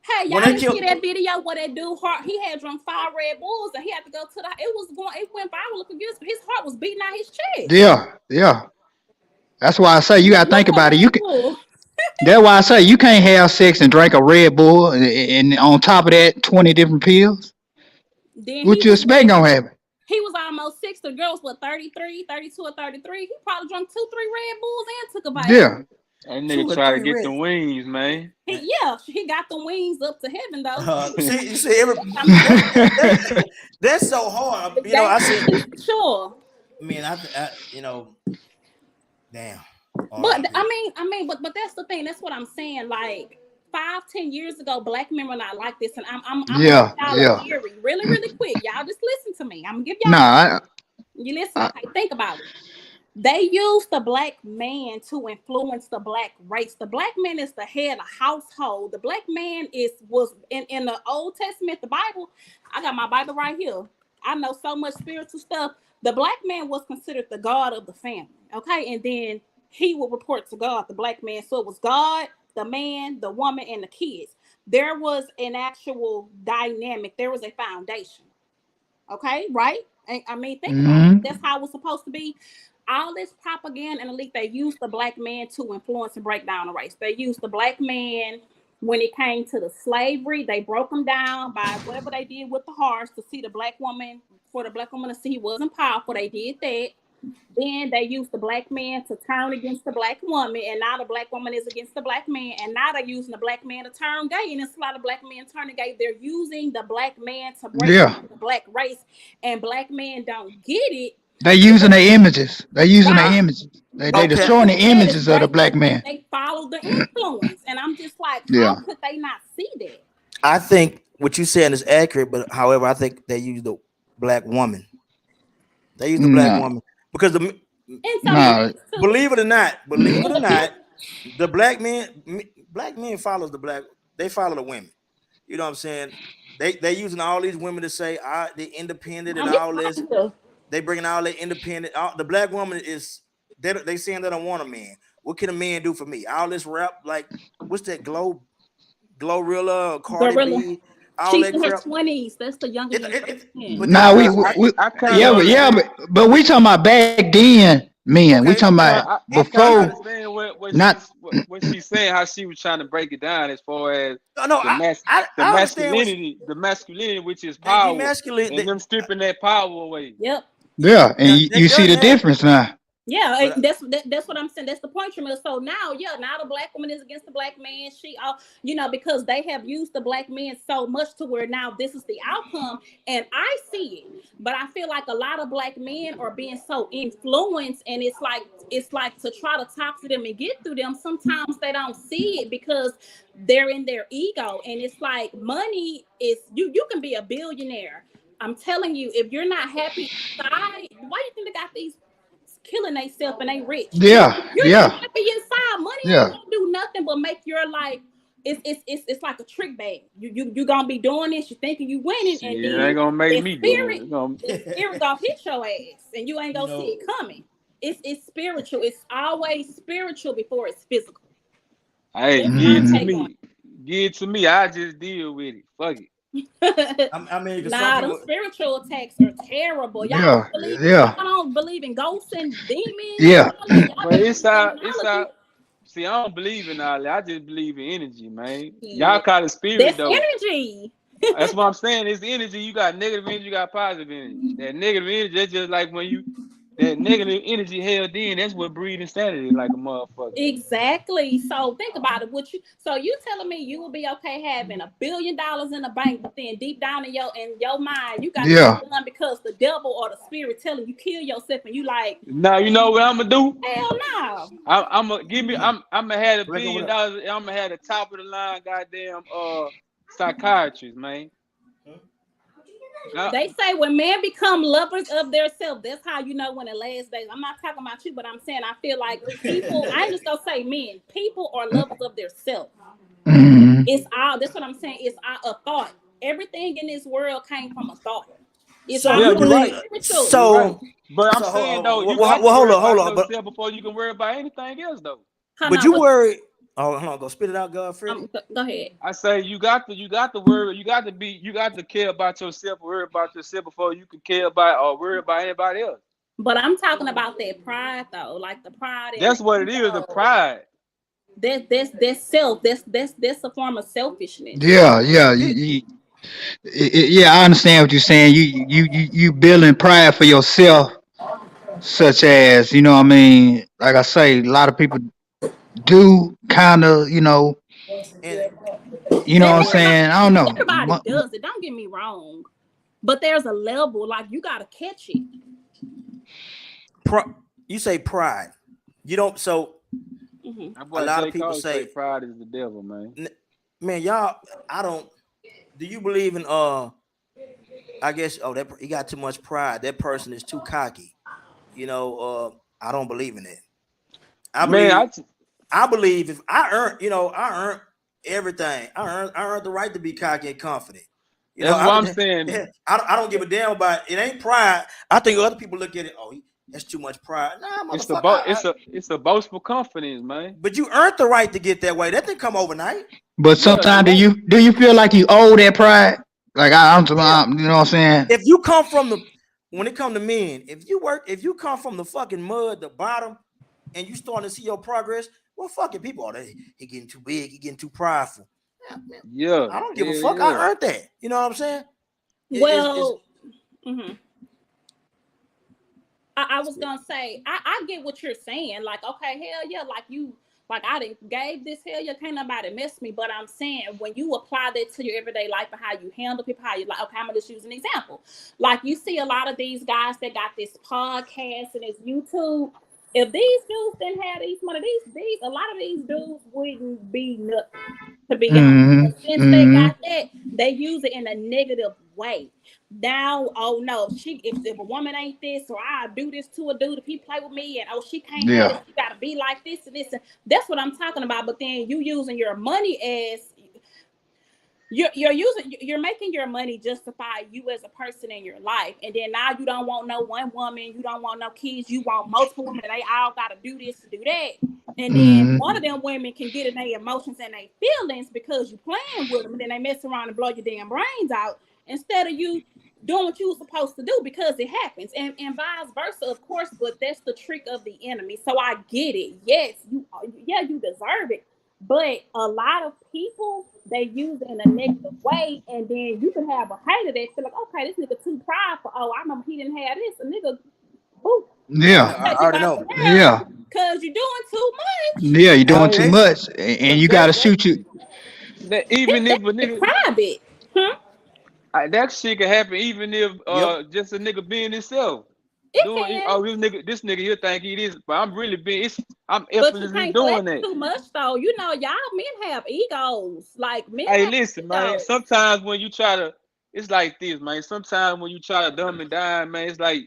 [SPEAKER 2] Hey, y'all
[SPEAKER 1] When they
[SPEAKER 2] didn't
[SPEAKER 1] killed,
[SPEAKER 2] see that video where that dude heart he had drunk 5 Red Bulls and he had to go to the it went viral because his heart was beating out his chest.
[SPEAKER 5] Yeah, yeah. That's why I say you gotta think
[SPEAKER 2] Look
[SPEAKER 5] about
[SPEAKER 2] at
[SPEAKER 5] it. You
[SPEAKER 2] Red
[SPEAKER 5] can.
[SPEAKER 2] Bull.
[SPEAKER 5] That's why I say you can't have sex and drink a Red Bull, and on top of that, 20 different pills.
[SPEAKER 2] Then
[SPEAKER 5] What you expect gonna happen?
[SPEAKER 2] he was almost 60. The girls were 33, 32 or 33. He probably drunk 2, 3 Red Bulls and took a bite.
[SPEAKER 5] Yeah.
[SPEAKER 3] That
[SPEAKER 1] 2
[SPEAKER 3] nigga
[SPEAKER 1] or
[SPEAKER 3] try to
[SPEAKER 1] 3
[SPEAKER 3] get the
[SPEAKER 1] Red.
[SPEAKER 3] wings, man.
[SPEAKER 2] He got the wings up to heaven though.
[SPEAKER 1] See, you see, that's so hard. You know, I said,
[SPEAKER 2] Sure.
[SPEAKER 1] I mean, you know, damn.
[SPEAKER 2] But I mean, but that's the thing. That's what I'm saying. Like 5-10 years ago, black men were not like this, and I'm
[SPEAKER 5] Yeah,
[SPEAKER 2] y'all
[SPEAKER 5] yeah.
[SPEAKER 2] a theory really quick. Y'all just listen to me. I'm gonna give y'all.
[SPEAKER 5] Nah,
[SPEAKER 2] You listen. Okay, think about it. They use the black man to influence the black race. The black man is the head of household. The black man was in the Old Testament, the Bible. I got my Bible right here. I know so much spiritual stuff. The black man was considered the God of the family. Okay, and then he would report to God, the black man. So it was God, the man, the woman, and the kids. There was an actual dynamic. There was a foundation. Okay, right? I mean, think about it. That's how it was supposed to be. All this propaganda and elite, they used the black man to influence and break down the race. They used the black man when it came to the slavery. They broke them down by whatever they did with the horse to see the black woman, for the black woman to see he wasn't powerful. They did that. Then they used the black man to turn against the black woman, and now the black woman is against the black man, and now they're using the black man to turn gay, and it's a lot of black men turning gay. They're using the black man to break down the black race, and black men don't get it.
[SPEAKER 5] they using their images. They using their images. They destroying the images of the black man.
[SPEAKER 2] They follow the influence, and I'm just like,
[SPEAKER 5] Yeah.
[SPEAKER 2] how could they not see that?
[SPEAKER 1] I think what you're saying is accurate, but however, I think they use the black woman. They use the black woman because
[SPEAKER 5] Nah,
[SPEAKER 1] believe it or not, the black men follows they follow the women. You know what I'm saying? They using all these women to say they independent and all this. They bringing all their independent. The black woman is they saying they don't want a man. What can a man do for me? All this rap, like what's that Glorilla, Cardi B, all
[SPEAKER 2] She's
[SPEAKER 1] that
[SPEAKER 2] in her
[SPEAKER 1] crap.
[SPEAKER 2] 20s. That's the youngest.
[SPEAKER 5] but we talking about back then, men. We talking about
[SPEAKER 3] I
[SPEAKER 5] before.
[SPEAKER 3] understand what she's saying, how she was trying to break it down as far as the masculinity, which is power, and them stripping that power away.
[SPEAKER 2] Yep.
[SPEAKER 5] Yeah, and you see the difference now.
[SPEAKER 2] Yeah, that's what I'm saying. That's the point, Tramil. So now the black woman is against the black man. Because they have used the black man so much to where now this is the outcome, and I see it. But I feel like a lot of black men are being so influenced, and it's like to try to talk to them and get through them. Sometimes they don't see it because they're in their ego, and it's like money is you can be a billionaire. I'm telling you, if you're not happy inside, why do you think they got these killing themselves and they rich? You're not happy inside. Money ain't gonna do nothing but make your life. It's like a trick bag. You gonna be doing this. You thinking you winning, and then
[SPEAKER 3] ain't gonna make me do it.
[SPEAKER 2] The spirit gonna hit your ass, and you ain't gonna see it coming. It's spiritual. It's always spiritual before it's physical.
[SPEAKER 3] Hey, give it to me. I just deal with it. Fuck it.
[SPEAKER 2] The spiritual attacks are terrible. Y'all don't believe in ghosts and demons.
[SPEAKER 5] Yeah.
[SPEAKER 3] But it's out. See, I don't believe in all that. I just believe in energy, man. Y'all call it spirit, though.
[SPEAKER 2] Energy.
[SPEAKER 3] That's what I'm saying. It's energy. You got negative energy, you got positive energy. That negative energy, that's just like when that negative energy held in, that's what breeds insanity like a motherfucker.
[SPEAKER 2] Exactly. So think about it. So you telling me you will be okay having $1 billion in the bank, but then deep down in your mind, you got to done because the devil or the spirit telling you kill yourself, and you like,
[SPEAKER 3] now you know what I'm gonna do?
[SPEAKER 2] Hell no.
[SPEAKER 3] I'm gonna have $1 billion. I'm gonna have the top of the line, goddamn psychiatrist, man. Now,
[SPEAKER 2] They say when men become lovers of their self, that's how you know when the last days. I'm not talking about you, but I'm saying I feel like people, I ain't just gonna say men, people are lovers of their self.
[SPEAKER 5] Mm-hmm.
[SPEAKER 2] It's all, that's what I'm saying. It's all a thought. Everything in this world came from a thought. It's
[SPEAKER 1] So
[SPEAKER 2] all
[SPEAKER 3] yeah,
[SPEAKER 1] you
[SPEAKER 3] you're right.
[SPEAKER 2] spiritual.
[SPEAKER 3] You're right.
[SPEAKER 1] so
[SPEAKER 3] But I'm
[SPEAKER 1] so
[SPEAKER 3] saying though, you
[SPEAKER 1] well,
[SPEAKER 3] got to
[SPEAKER 1] well,
[SPEAKER 3] worry
[SPEAKER 1] hold
[SPEAKER 3] about
[SPEAKER 1] on, but
[SPEAKER 3] yourself before you can worry about anything else though.
[SPEAKER 2] Hold
[SPEAKER 1] but
[SPEAKER 2] on,
[SPEAKER 1] you
[SPEAKER 2] what-
[SPEAKER 1] worry. Oh, hold on, go spit it out, Godfrey.
[SPEAKER 2] go ahead.
[SPEAKER 3] I say you got to worry, you got to care about yourself, worry about yourself before you can care about or worry about anybody else.
[SPEAKER 2] But I'm talking about that pride though, like the pride and
[SPEAKER 3] That's
[SPEAKER 2] the
[SPEAKER 3] what it is, the
[SPEAKER 2] ego.
[SPEAKER 3] pride.
[SPEAKER 2] That's self. That's a form of selfishness.
[SPEAKER 5] Yeah, yeah, yeah. I understand what you're saying. You building pride for yourself, such as you know. What I mean, like I say, a lot of people do kind of,
[SPEAKER 1] And
[SPEAKER 5] you know
[SPEAKER 1] and
[SPEAKER 5] what I'm
[SPEAKER 1] well,
[SPEAKER 5] saying. I don't know.
[SPEAKER 2] Everybody does it. Don't get me wrong, but there's a level like you gotta catch it.
[SPEAKER 1] you say pride. You don't. So
[SPEAKER 2] Mhm.
[SPEAKER 3] That
[SPEAKER 1] a
[SPEAKER 3] boy
[SPEAKER 1] lot
[SPEAKER 3] J.
[SPEAKER 1] of people
[SPEAKER 3] Cole say
[SPEAKER 1] say,
[SPEAKER 3] pride is the devil, man.
[SPEAKER 1] man, y'all. I don't. Do you believe in I guess that he got too much pride. That person is too cocky. I don't believe in it. I
[SPEAKER 3] Man,
[SPEAKER 1] believe if I earned everything. I earned the right to be cocky and confident.
[SPEAKER 3] that's what I'm saying.
[SPEAKER 1] I don't give a damn about it. Ain't pride. I think other people look at it. Oh, that's too much pride. Nah,
[SPEAKER 3] It's the
[SPEAKER 1] motherfucker.
[SPEAKER 3] it's a boastful confidence, man.
[SPEAKER 1] But you earned the right to get that way. That didn't come overnight.
[SPEAKER 5] But
[SPEAKER 3] Yeah, you're
[SPEAKER 5] sometimes,
[SPEAKER 3] right.
[SPEAKER 5] do you feel like you owe that pride? Like
[SPEAKER 1] Yeah.
[SPEAKER 5] you know what I'm saying?
[SPEAKER 1] If you come from when it come to men, if you come from the fucking mud, the bottom, and you starting to see your progress, well, fucking people, he getting too big, he getting too prideful. Yeah, man,
[SPEAKER 3] Yeah,
[SPEAKER 1] I don't give a
[SPEAKER 3] yeah,
[SPEAKER 1] fuck.
[SPEAKER 3] yeah.
[SPEAKER 1] I earned that. You know what I'm saying?
[SPEAKER 2] Well, mhm. I was gonna say I get what you're saying. Like, okay, hell yeah, like I didn't gave this, hell yeah, can't nobody mess me. But I'm saying when you apply that to your everyday life and how you handle people, how you like, okay, I'm gonna just use an example. Like you see a lot of these guys that got this podcast and this YouTube. If these dudes didn't have these money, these a lot of these dudes wouldn't be nothing, to be honest.
[SPEAKER 5] Mm-hmm.
[SPEAKER 2] But since they got that, they use it in a negative way. Now, oh no, if a woman ain't this, or I do this to a dude if he play with me, and oh she can't have this,
[SPEAKER 5] Yeah.
[SPEAKER 2] you gotta be like this and this, and that's what I'm talking about. But then you using your money as you're making your money justify you as a person in your life, and then now you don't want no one woman, you don't want no kids, you want multiple women. They all gotta do this to do that, and then
[SPEAKER 5] Mm-hmm.
[SPEAKER 2] one of them women can get in their emotions and their feelings because you playing with them, and then they mess around and blow your damn brains out instead of you doing what you were supposed to do, because it happens, and vice versa, of course. But that's the trick of the enemy. So I get it. Yes, you deserve it. But a lot of people, they use it in a negative way, and then you can have a hater that feel like, okay, this nigga too prideful. Oh, I remember he didn't have this. A nigga, boop,
[SPEAKER 5] Yeah.
[SPEAKER 1] I already know.
[SPEAKER 5] Yeah.
[SPEAKER 2] because you're doing too much.
[SPEAKER 5] Yeah. You're doing too
[SPEAKER 1] Hey,
[SPEAKER 5] much, and you got to shoot you.
[SPEAKER 3] That even if a
[SPEAKER 2] It's
[SPEAKER 3] nigga
[SPEAKER 2] private.
[SPEAKER 3] that shit can happen even if
[SPEAKER 1] yep.
[SPEAKER 3] just a nigga being himself.
[SPEAKER 2] It
[SPEAKER 3] Doing
[SPEAKER 2] can,
[SPEAKER 3] oh this nigga here think he this, but I'm really being I'm
[SPEAKER 2] but you
[SPEAKER 3] effortlessly
[SPEAKER 2] can't
[SPEAKER 3] doing
[SPEAKER 2] flex
[SPEAKER 3] that.
[SPEAKER 2] too much though. You know, y'all men have egos. Like men
[SPEAKER 3] Hey,
[SPEAKER 2] have
[SPEAKER 3] listen, man.
[SPEAKER 2] egos.
[SPEAKER 3] Sometimes when you try to, it's like this, man. Sometimes when you try to dumb it down, man, it's like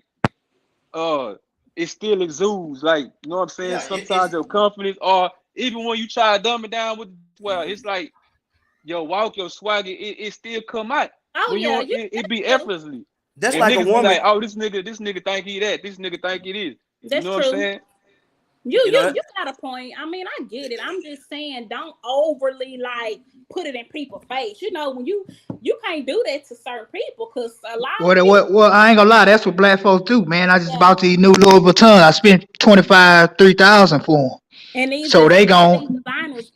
[SPEAKER 3] it still exudes. Like, you know what I'm saying?
[SPEAKER 1] Yeah,
[SPEAKER 3] Sometimes your confidence, or even when you try to dumb it down with it's like your walk, your swagger, it still come out.
[SPEAKER 2] Oh
[SPEAKER 3] When
[SPEAKER 2] yeah,
[SPEAKER 3] it be
[SPEAKER 2] true.
[SPEAKER 3] effortlessly.
[SPEAKER 1] that's
[SPEAKER 3] And
[SPEAKER 1] like a
[SPEAKER 3] niggas be like,
[SPEAKER 1] woman.
[SPEAKER 3] oh, this nigga think he that. This nigga think it is. You
[SPEAKER 2] That's
[SPEAKER 3] know what I'm
[SPEAKER 2] true.
[SPEAKER 3] saying?
[SPEAKER 1] You know,
[SPEAKER 2] You got a point. I mean, I get it. I'm just saying, don't overly like put it in people's face. You know, when you can't do that to certain people, because a lot of people,
[SPEAKER 5] What? I ain't gonna lie. That's what black folks do, man. I just
[SPEAKER 2] yeah,
[SPEAKER 5] bought these new Louis Vuitton. I spent 3,000 for them.
[SPEAKER 2] and these
[SPEAKER 5] So they
[SPEAKER 2] these
[SPEAKER 5] gon'
[SPEAKER 2] designers,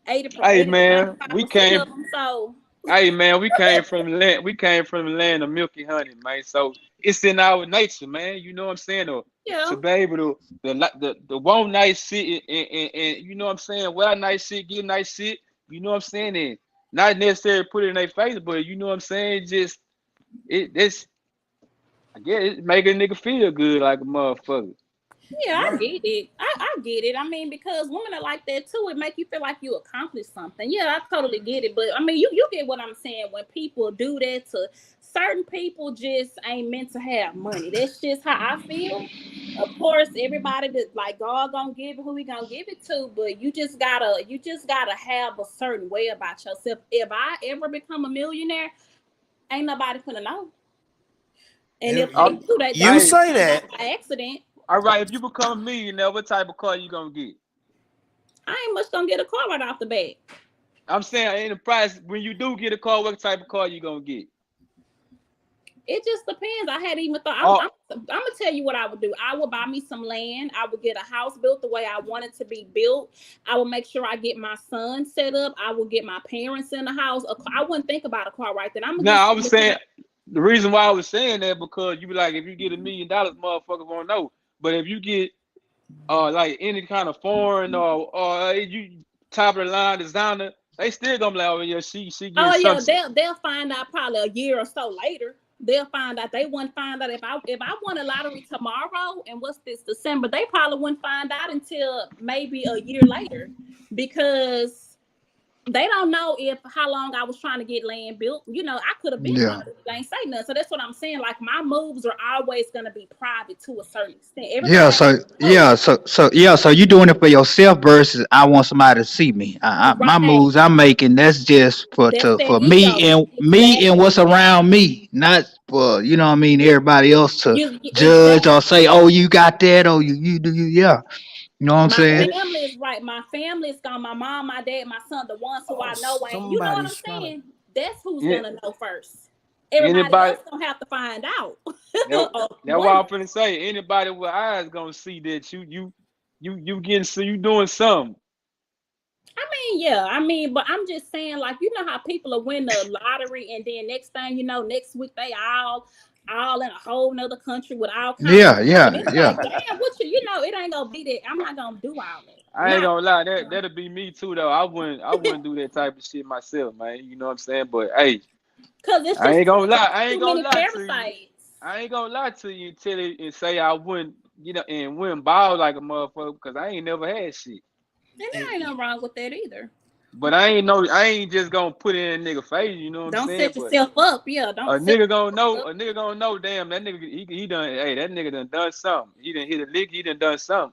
[SPEAKER 2] 80
[SPEAKER 3] Hey
[SPEAKER 2] 80 to
[SPEAKER 3] man,
[SPEAKER 2] 95% of them. So
[SPEAKER 3] hey man, we came from the land. We came from the land of milk and honey, man. So it's in our nature, man. You know what I'm saying?
[SPEAKER 2] yeah,
[SPEAKER 3] To be able to the want nice shit and you know what I'm saying, wear nice shit, get nice shit. You know what I'm saying? And not necessarily put it in their face, but you know what I'm saying. Just it's I guess it make a nigga feel good like a motherfucker.
[SPEAKER 2] yeah, I
[SPEAKER 1] right?
[SPEAKER 2] get it. I get it. I mean, because women are like that too. It make you feel like you accomplished something. Yeah, I totally get it. But I mean, you get what I'm saying when people do that to certain people just ain't meant to have money. That's just how I feel. Of course, everybody that like God gonna give it who he gonna give it to, but you just gotta have a certain way about yourself. If I ever become a millionaire, ain't nobody gonna know. And if they do, they
[SPEAKER 1] You say that.
[SPEAKER 2] by accident.
[SPEAKER 3] All right, if you become a millionaire, what type of car you gonna get?
[SPEAKER 2] I ain't much gonna get a car right off the bat.
[SPEAKER 3] I'm saying in the price, when you do get a car, what type of car you gonna get?
[SPEAKER 2] It just depends. I hadn't even thought.
[SPEAKER 3] Oh.
[SPEAKER 2] I'm gonna tell you what I would do. I would buy me some land. I would get a house built the way I want it to be built. I would make sure I get my son set up. I would get my parents in the house. I wouldn't think about a car right then.
[SPEAKER 3] I was saying the reason why I was saying that because you be like, if you get $1 million, motherfuckers won't know. But if you get like any kind of foreign or you top of the line designer, they still gonna be like, oh yeah, she
[SPEAKER 2] they'll find out probably a year or so later. They'll find out. They wouldn't find out if I won a lottery tomorrow and what's this December. They probably wouldn't find out until maybe a year later because they don't know how long I was trying to get land built. You know, I could have been one of them. They ain't say nothing. So that's what I'm saying. Like my moves are always gonna be private to a certain extent.
[SPEAKER 5] So you doing it for yourself versus I want somebody to see me. My moves I'm making, that's just for me and what's around me, not for everybody else to judge or say, oh, you got that, or you do. You know what I'm saying?
[SPEAKER 2] My family is right. My family is gone. My mom, my dad, my son, the ones who I know ain't. You know what I'm saying? That's who's gonna know first. Everybody else gonna have to find out.
[SPEAKER 3] That's what I'm finna say. Anybody with eyes gonna see that you getting, so you doing something.
[SPEAKER 2] But I'm just saying, like, you know how people are winning the lottery and then next thing you know, next week they all in a whole nother country with all kinds
[SPEAKER 5] yeah.
[SPEAKER 2] Like, damn, what it ain't gonna be that. I'm not gonna do all that.
[SPEAKER 3] I ain't gonna lie, that'll be me too though. I wouldn't do that type of shit myself, man. You know what I'm saying? But hey,
[SPEAKER 2] cause it's
[SPEAKER 3] I ain't gonna lie.
[SPEAKER 2] I ain't
[SPEAKER 3] gonna lie to you until it and say I wouldn't, and wouldn't ball like a motherfucker because I ain't never had shit.
[SPEAKER 2] And there ain't nothing wrong with that either.
[SPEAKER 3] But I ain't just gonna put it in a nigga face, you know what I'm saying?
[SPEAKER 2] Don't set yourself up, yeah.
[SPEAKER 3] A nigga gonna know, damn, that nigga, he done, hey, that nigga done something. He done hit a lick, he done something.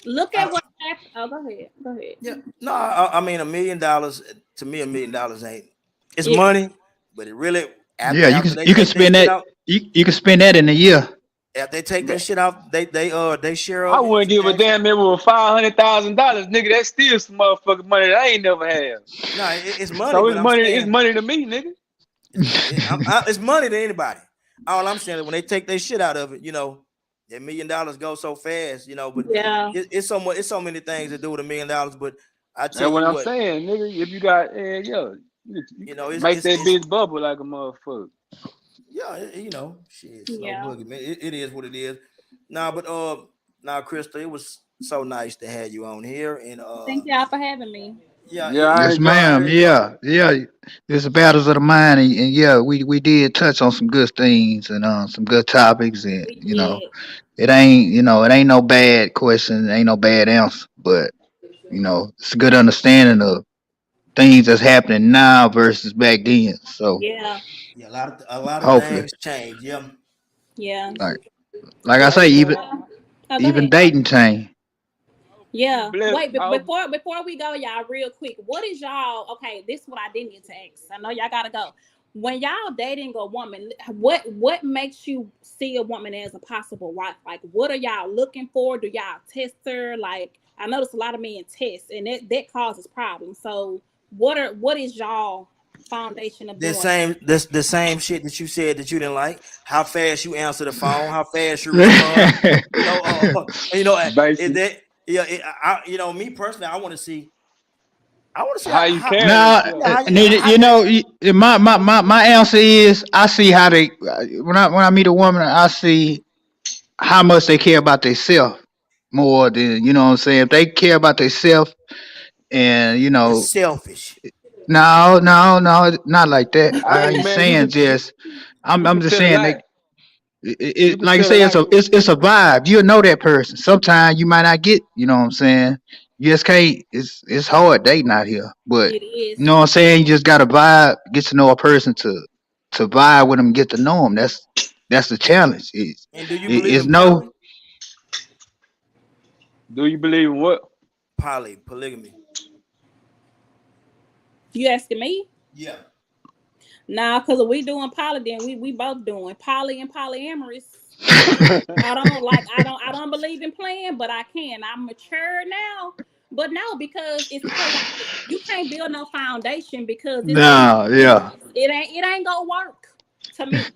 [SPEAKER 2] Look at what happened. Oh, go ahead.
[SPEAKER 1] Yeah. No, I mean $1 million to me, $1 million ain't. It's money, but it really.
[SPEAKER 5] You can spend that. You can spend that in a year.
[SPEAKER 1] If they take that shit out, they share.
[SPEAKER 3] I wouldn't give a damn if it was $500,000, nigga. That's still some motherfucking money that I ain't never had.
[SPEAKER 1] No, it's money.
[SPEAKER 3] So it's money to me, nigga.
[SPEAKER 1] It's money to anybody. All I'm saying is when they take their shit out of it, that $1 million goes so fast, But it's so many things to do with $1 million. But I tell you what,
[SPEAKER 3] I'm saying, nigga, if you got, make that bitch bubble like a motherfucker.
[SPEAKER 1] Yeah, shit. It is what it is. But Krista, it was so nice to have you on here, and
[SPEAKER 2] thank y'all for having me.
[SPEAKER 5] Yes, ma'am. Yeah. It's the battles of the mind, and we did touch on some good things and some good topics, and it ain't no bad question, ain't no bad answer, but it's a good understanding of things that's happening now versus back then. So
[SPEAKER 1] a lot of things change.
[SPEAKER 2] Yeah.
[SPEAKER 5] Like I say, even dating change.
[SPEAKER 2] Yeah. Wait, before we go, y'all, real quick, what is y'all? Okay, this is what I didn't get to ask. I know y'all gotta go. When y'all dating a woman, what makes you see a woman as a possible wife? Like, what are y'all looking for? Do y'all test her? Like, I notice a lot of men test, and that causes problems. So, what is y'all foundation of
[SPEAKER 1] the same shit that you said that you didn't like? How fast you answer the phone? How fast you respond? Is that me personally, I want to see
[SPEAKER 3] how you care.
[SPEAKER 5] My answer is I see how they when I meet a woman, I see how much they care about themselves more than what I'm saying. If they care about themselves and
[SPEAKER 1] it's selfish.
[SPEAKER 5] No, not like that. I ain't saying just. I'm just saying it like I say, it's a vibe. You'll know that person. Sometimes you might not get. You know what I'm saying? You just can't. It's hard dating out here, but
[SPEAKER 2] it is.
[SPEAKER 5] You know what I'm saying. You just got to vibe, get to know a person to to vibe with them, get to know them. That's the challenge.
[SPEAKER 1] And do you believe
[SPEAKER 5] It's
[SPEAKER 1] in
[SPEAKER 5] no.
[SPEAKER 3] Do you believe in what?
[SPEAKER 1] polygamy?
[SPEAKER 2] You asking me?
[SPEAKER 1] Yeah.
[SPEAKER 2] Nah, because if we doing poly, then we both doing poly and polyamorous. I don't believe in playing, but I can. I'm mature now. But no, because it's chaotic. You can't build no foundation because
[SPEAKER 5] No, yeah.
[SPEAKER 2] it ain't gonna work to me.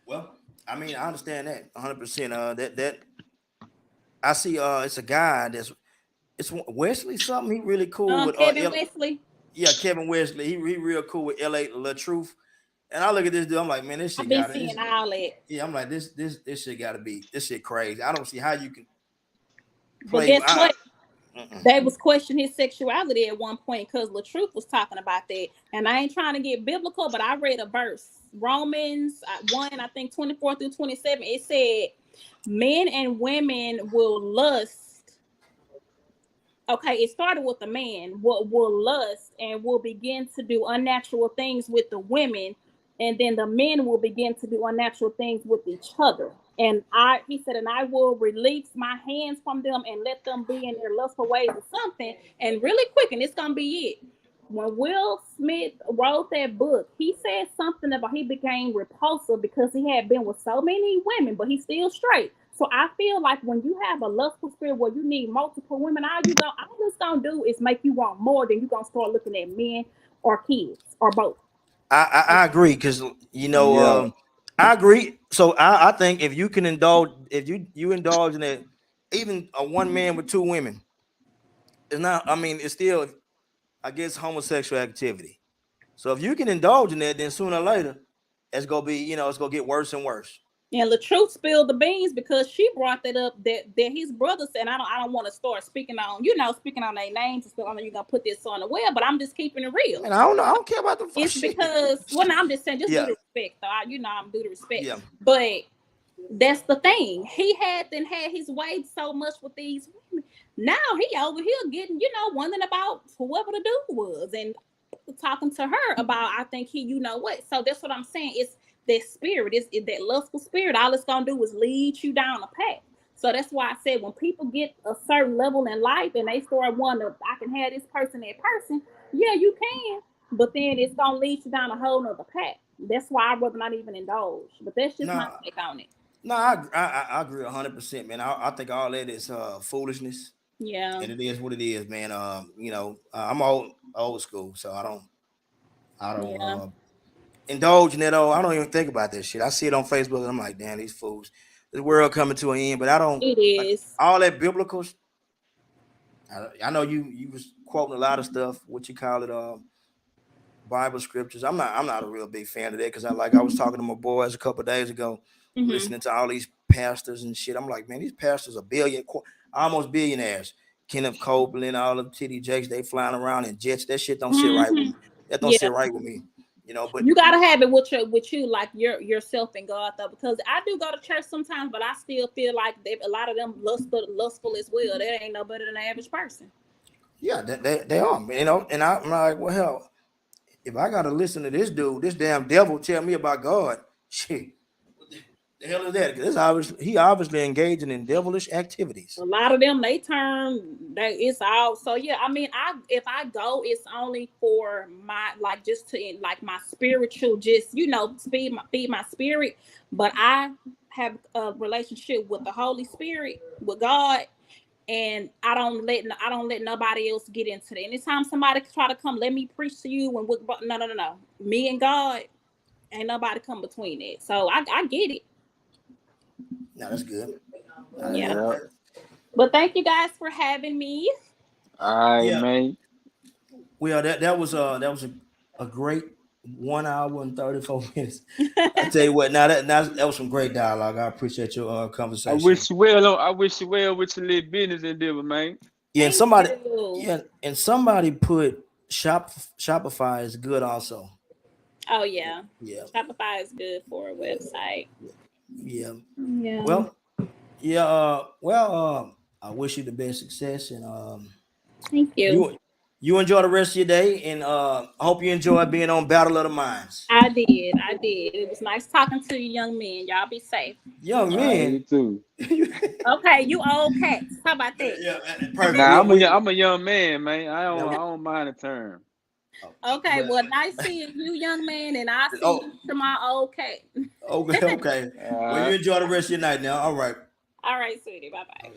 [SPEAKER 1] Well, I mean, I understand that 100%. That I see. It's a guy it's Wesley something. He really cool with
[SPEAKER 2] Kevin Wesley.
[SPEAKER 1] yeah, Kevin Wesley. He real cool with LA La Truth. And I look at this dude. I'm like, man, this shit
[SPEAKER 2] I've been
[SPEAKER 1] got it.
[SPEAKER 2] seeing all that.
[SPEAKER 1] Yeah, I'm like, this shit got to be this shit crazy. I don't see how you can
[SPEAKER 2] But
[SPEAKER 1] play.
[SPEAKER 2] guess what? They was questioning his sexuality at one point because LaTruth was talking about that. And I ain't trying to get biblical, but I read a verse. Romans 1, I think 24 through 27. It said, men and women will lust. Okay, it started with the man will lust and will begin to do unnatural things with the women. And then the men will begin to do unnatural things with each other. And he said, and I will release my hands from them and let them be in their lustful ways or something. And really quick, and it's gonna be it. When Will Smith wrote that book, he said something about he became repulsive because he had been with so many women, but he's still straight. So I feel like when you have a lustful spirit where you need multiple women, all it's gonna do is make you want more. Then you're gonna start looking at men or kids or both.
[SPEAKER 1] I agree because
[SPEAKER 3] Yeah.
[SPEAKER 1] I agree. So I think if you can indulge, if you indulge in it, even a one man with two women, it's not. I mean, it's still, I guess, homosexual activity. So if you can indulge in that, then sooner or later, it's gonna be, it's gonna get worse and worse.
[SPEAKER 2] And LaTruth spilled the beans because she brought that up that his brother said, I don't want to start speaking on their names and stuff. I know you're gonna put this on the web, but I'm just keeping it real.
[SPEAKER 1] And I don't know, I don't care about the fuck
[SPEAKER 2] It's
[SPEAKER 1] shit.
[SPEAKER 2] because I'm just saying, just
[SPEAKER 1] Yeah.
[SPEAKER 2] do the respect though. I'm due the respect.
[SPEAKER 1] Yeah.
[SPEAKER 2] But that's the thing. He had his way so much with these women. Now he over here getting, wondering about whoever the dude was and talking to her about, I think what. So that's what I'm saying. It's that spirit, is that lustful spirit. All it's gonna do is lead you down a path. So that's why I said when people get a certain level in life and they start wondering, I can have this person, that person. Yeah, you can, but then it's gonna lead you down a whole nother path. That's why I'd rather not even indulge. But that's just my take on it.
[SPEAKER 1] No, I agree 100%, man. I think all that is foolishness.
[SPEAKER 2] Yeah.
[SPEAKER 1] And it is what it is, man. I'm old school, so I don't indulge in that. I don't even think about that shit. I see it on Facebook and I'm like, damn, these fools. This world coming to an end, but I don't.
[SPEAKER 2] It is
[SPEAKER 1] all that biblical. I know you was quoting a lot of stuff. What you call it? Bible scriptures. I'm not a real big fan of that because I was talking to my boys a couple of days ago, listening to all these pastors and shit. I'm like, man, these pastors are almost billionaires. Kenneth Copeland, all of T.D. Jakes, they flying around in jets. That shit don't sit right with me. That don't sit right with me. But
[SPEAKER 2] you gotta have it with you, like yourself and God though, because I do go to church sometimes, but I still feel like a lot of them lustful as well. They ain't no better than the average person.
[SPEAKER 1] Yeah, they are, and I'm like, well, hell, if I gotta listen to this dude, this damn devil tell me about God, shit, what the hell is that? Because he obviously engaging in devilish activities.
[SPEAKER 2] A lot of them, they turn that it's all. So yeah, I mean, if I go, it's only for my just to my spiritual, just feed my spirit. But I have a relationship with the Holy Spirit, with God. And I don't let nobody else get into that. Anytime somebody try to come, let me preach to you, and no. Me and God, ain't nobody come between that. So I get it.
[SPEAKER 1] No, that's good.
[SPEAKER 2] Yeah. But thank you guys for having me.
[SPEAKER 3] All right, man.
[SPEAKER 1] Well, that was a great 1 hour and 34 minutes. I tell you what, that was some great dialogue. I appreciate your conversation.
[SPEAKER 3] I wish you well with your little business endeavor, man.
[SPEAKER 1] Yeah, and somebody put Shopify is good also.
[SPEAKER 2] Oh yeah.
[SPEAKER 1] Yeah.
[SPEAKER 2] Shopify is good for a website.
[SPEAKER 1] Yeah.
[SPEAKER 2] Yeah.
[SPEAKER 1] Well, yeah. I wish you the best success, and
[SPEAKER 2] thank you.
[SPEAKER 1] You enjoy the rest of your day, and I hope you enjoy being on Battle of the Minds.
[SPEAKER 2] I did. It was nice talking to you, young men. Y'all be safe.
[SPEAKER 1] Young
[SPEAKER 3] You
[SPEAKER 1] man.
[SPEAKER 3] too.
[SPEAKER 2] Okay, you old cats. How about that?
[SPEAKER 1] Yeah, perfect.
[SPEAKER 3] Nah,
[SPEAKER 1] Yeah,
[SPEAKER 3] I'm a young man, man. I don't mind the term.
[SPEAKER 2] Okay, well, nice seeing you, young man, and I'll see you to my old cat.
[SPEAKER 1] Okay. Well, you enjoy the rest of your night now. All right.
[SPEAKER 2] All right, sweetie. Bye bye.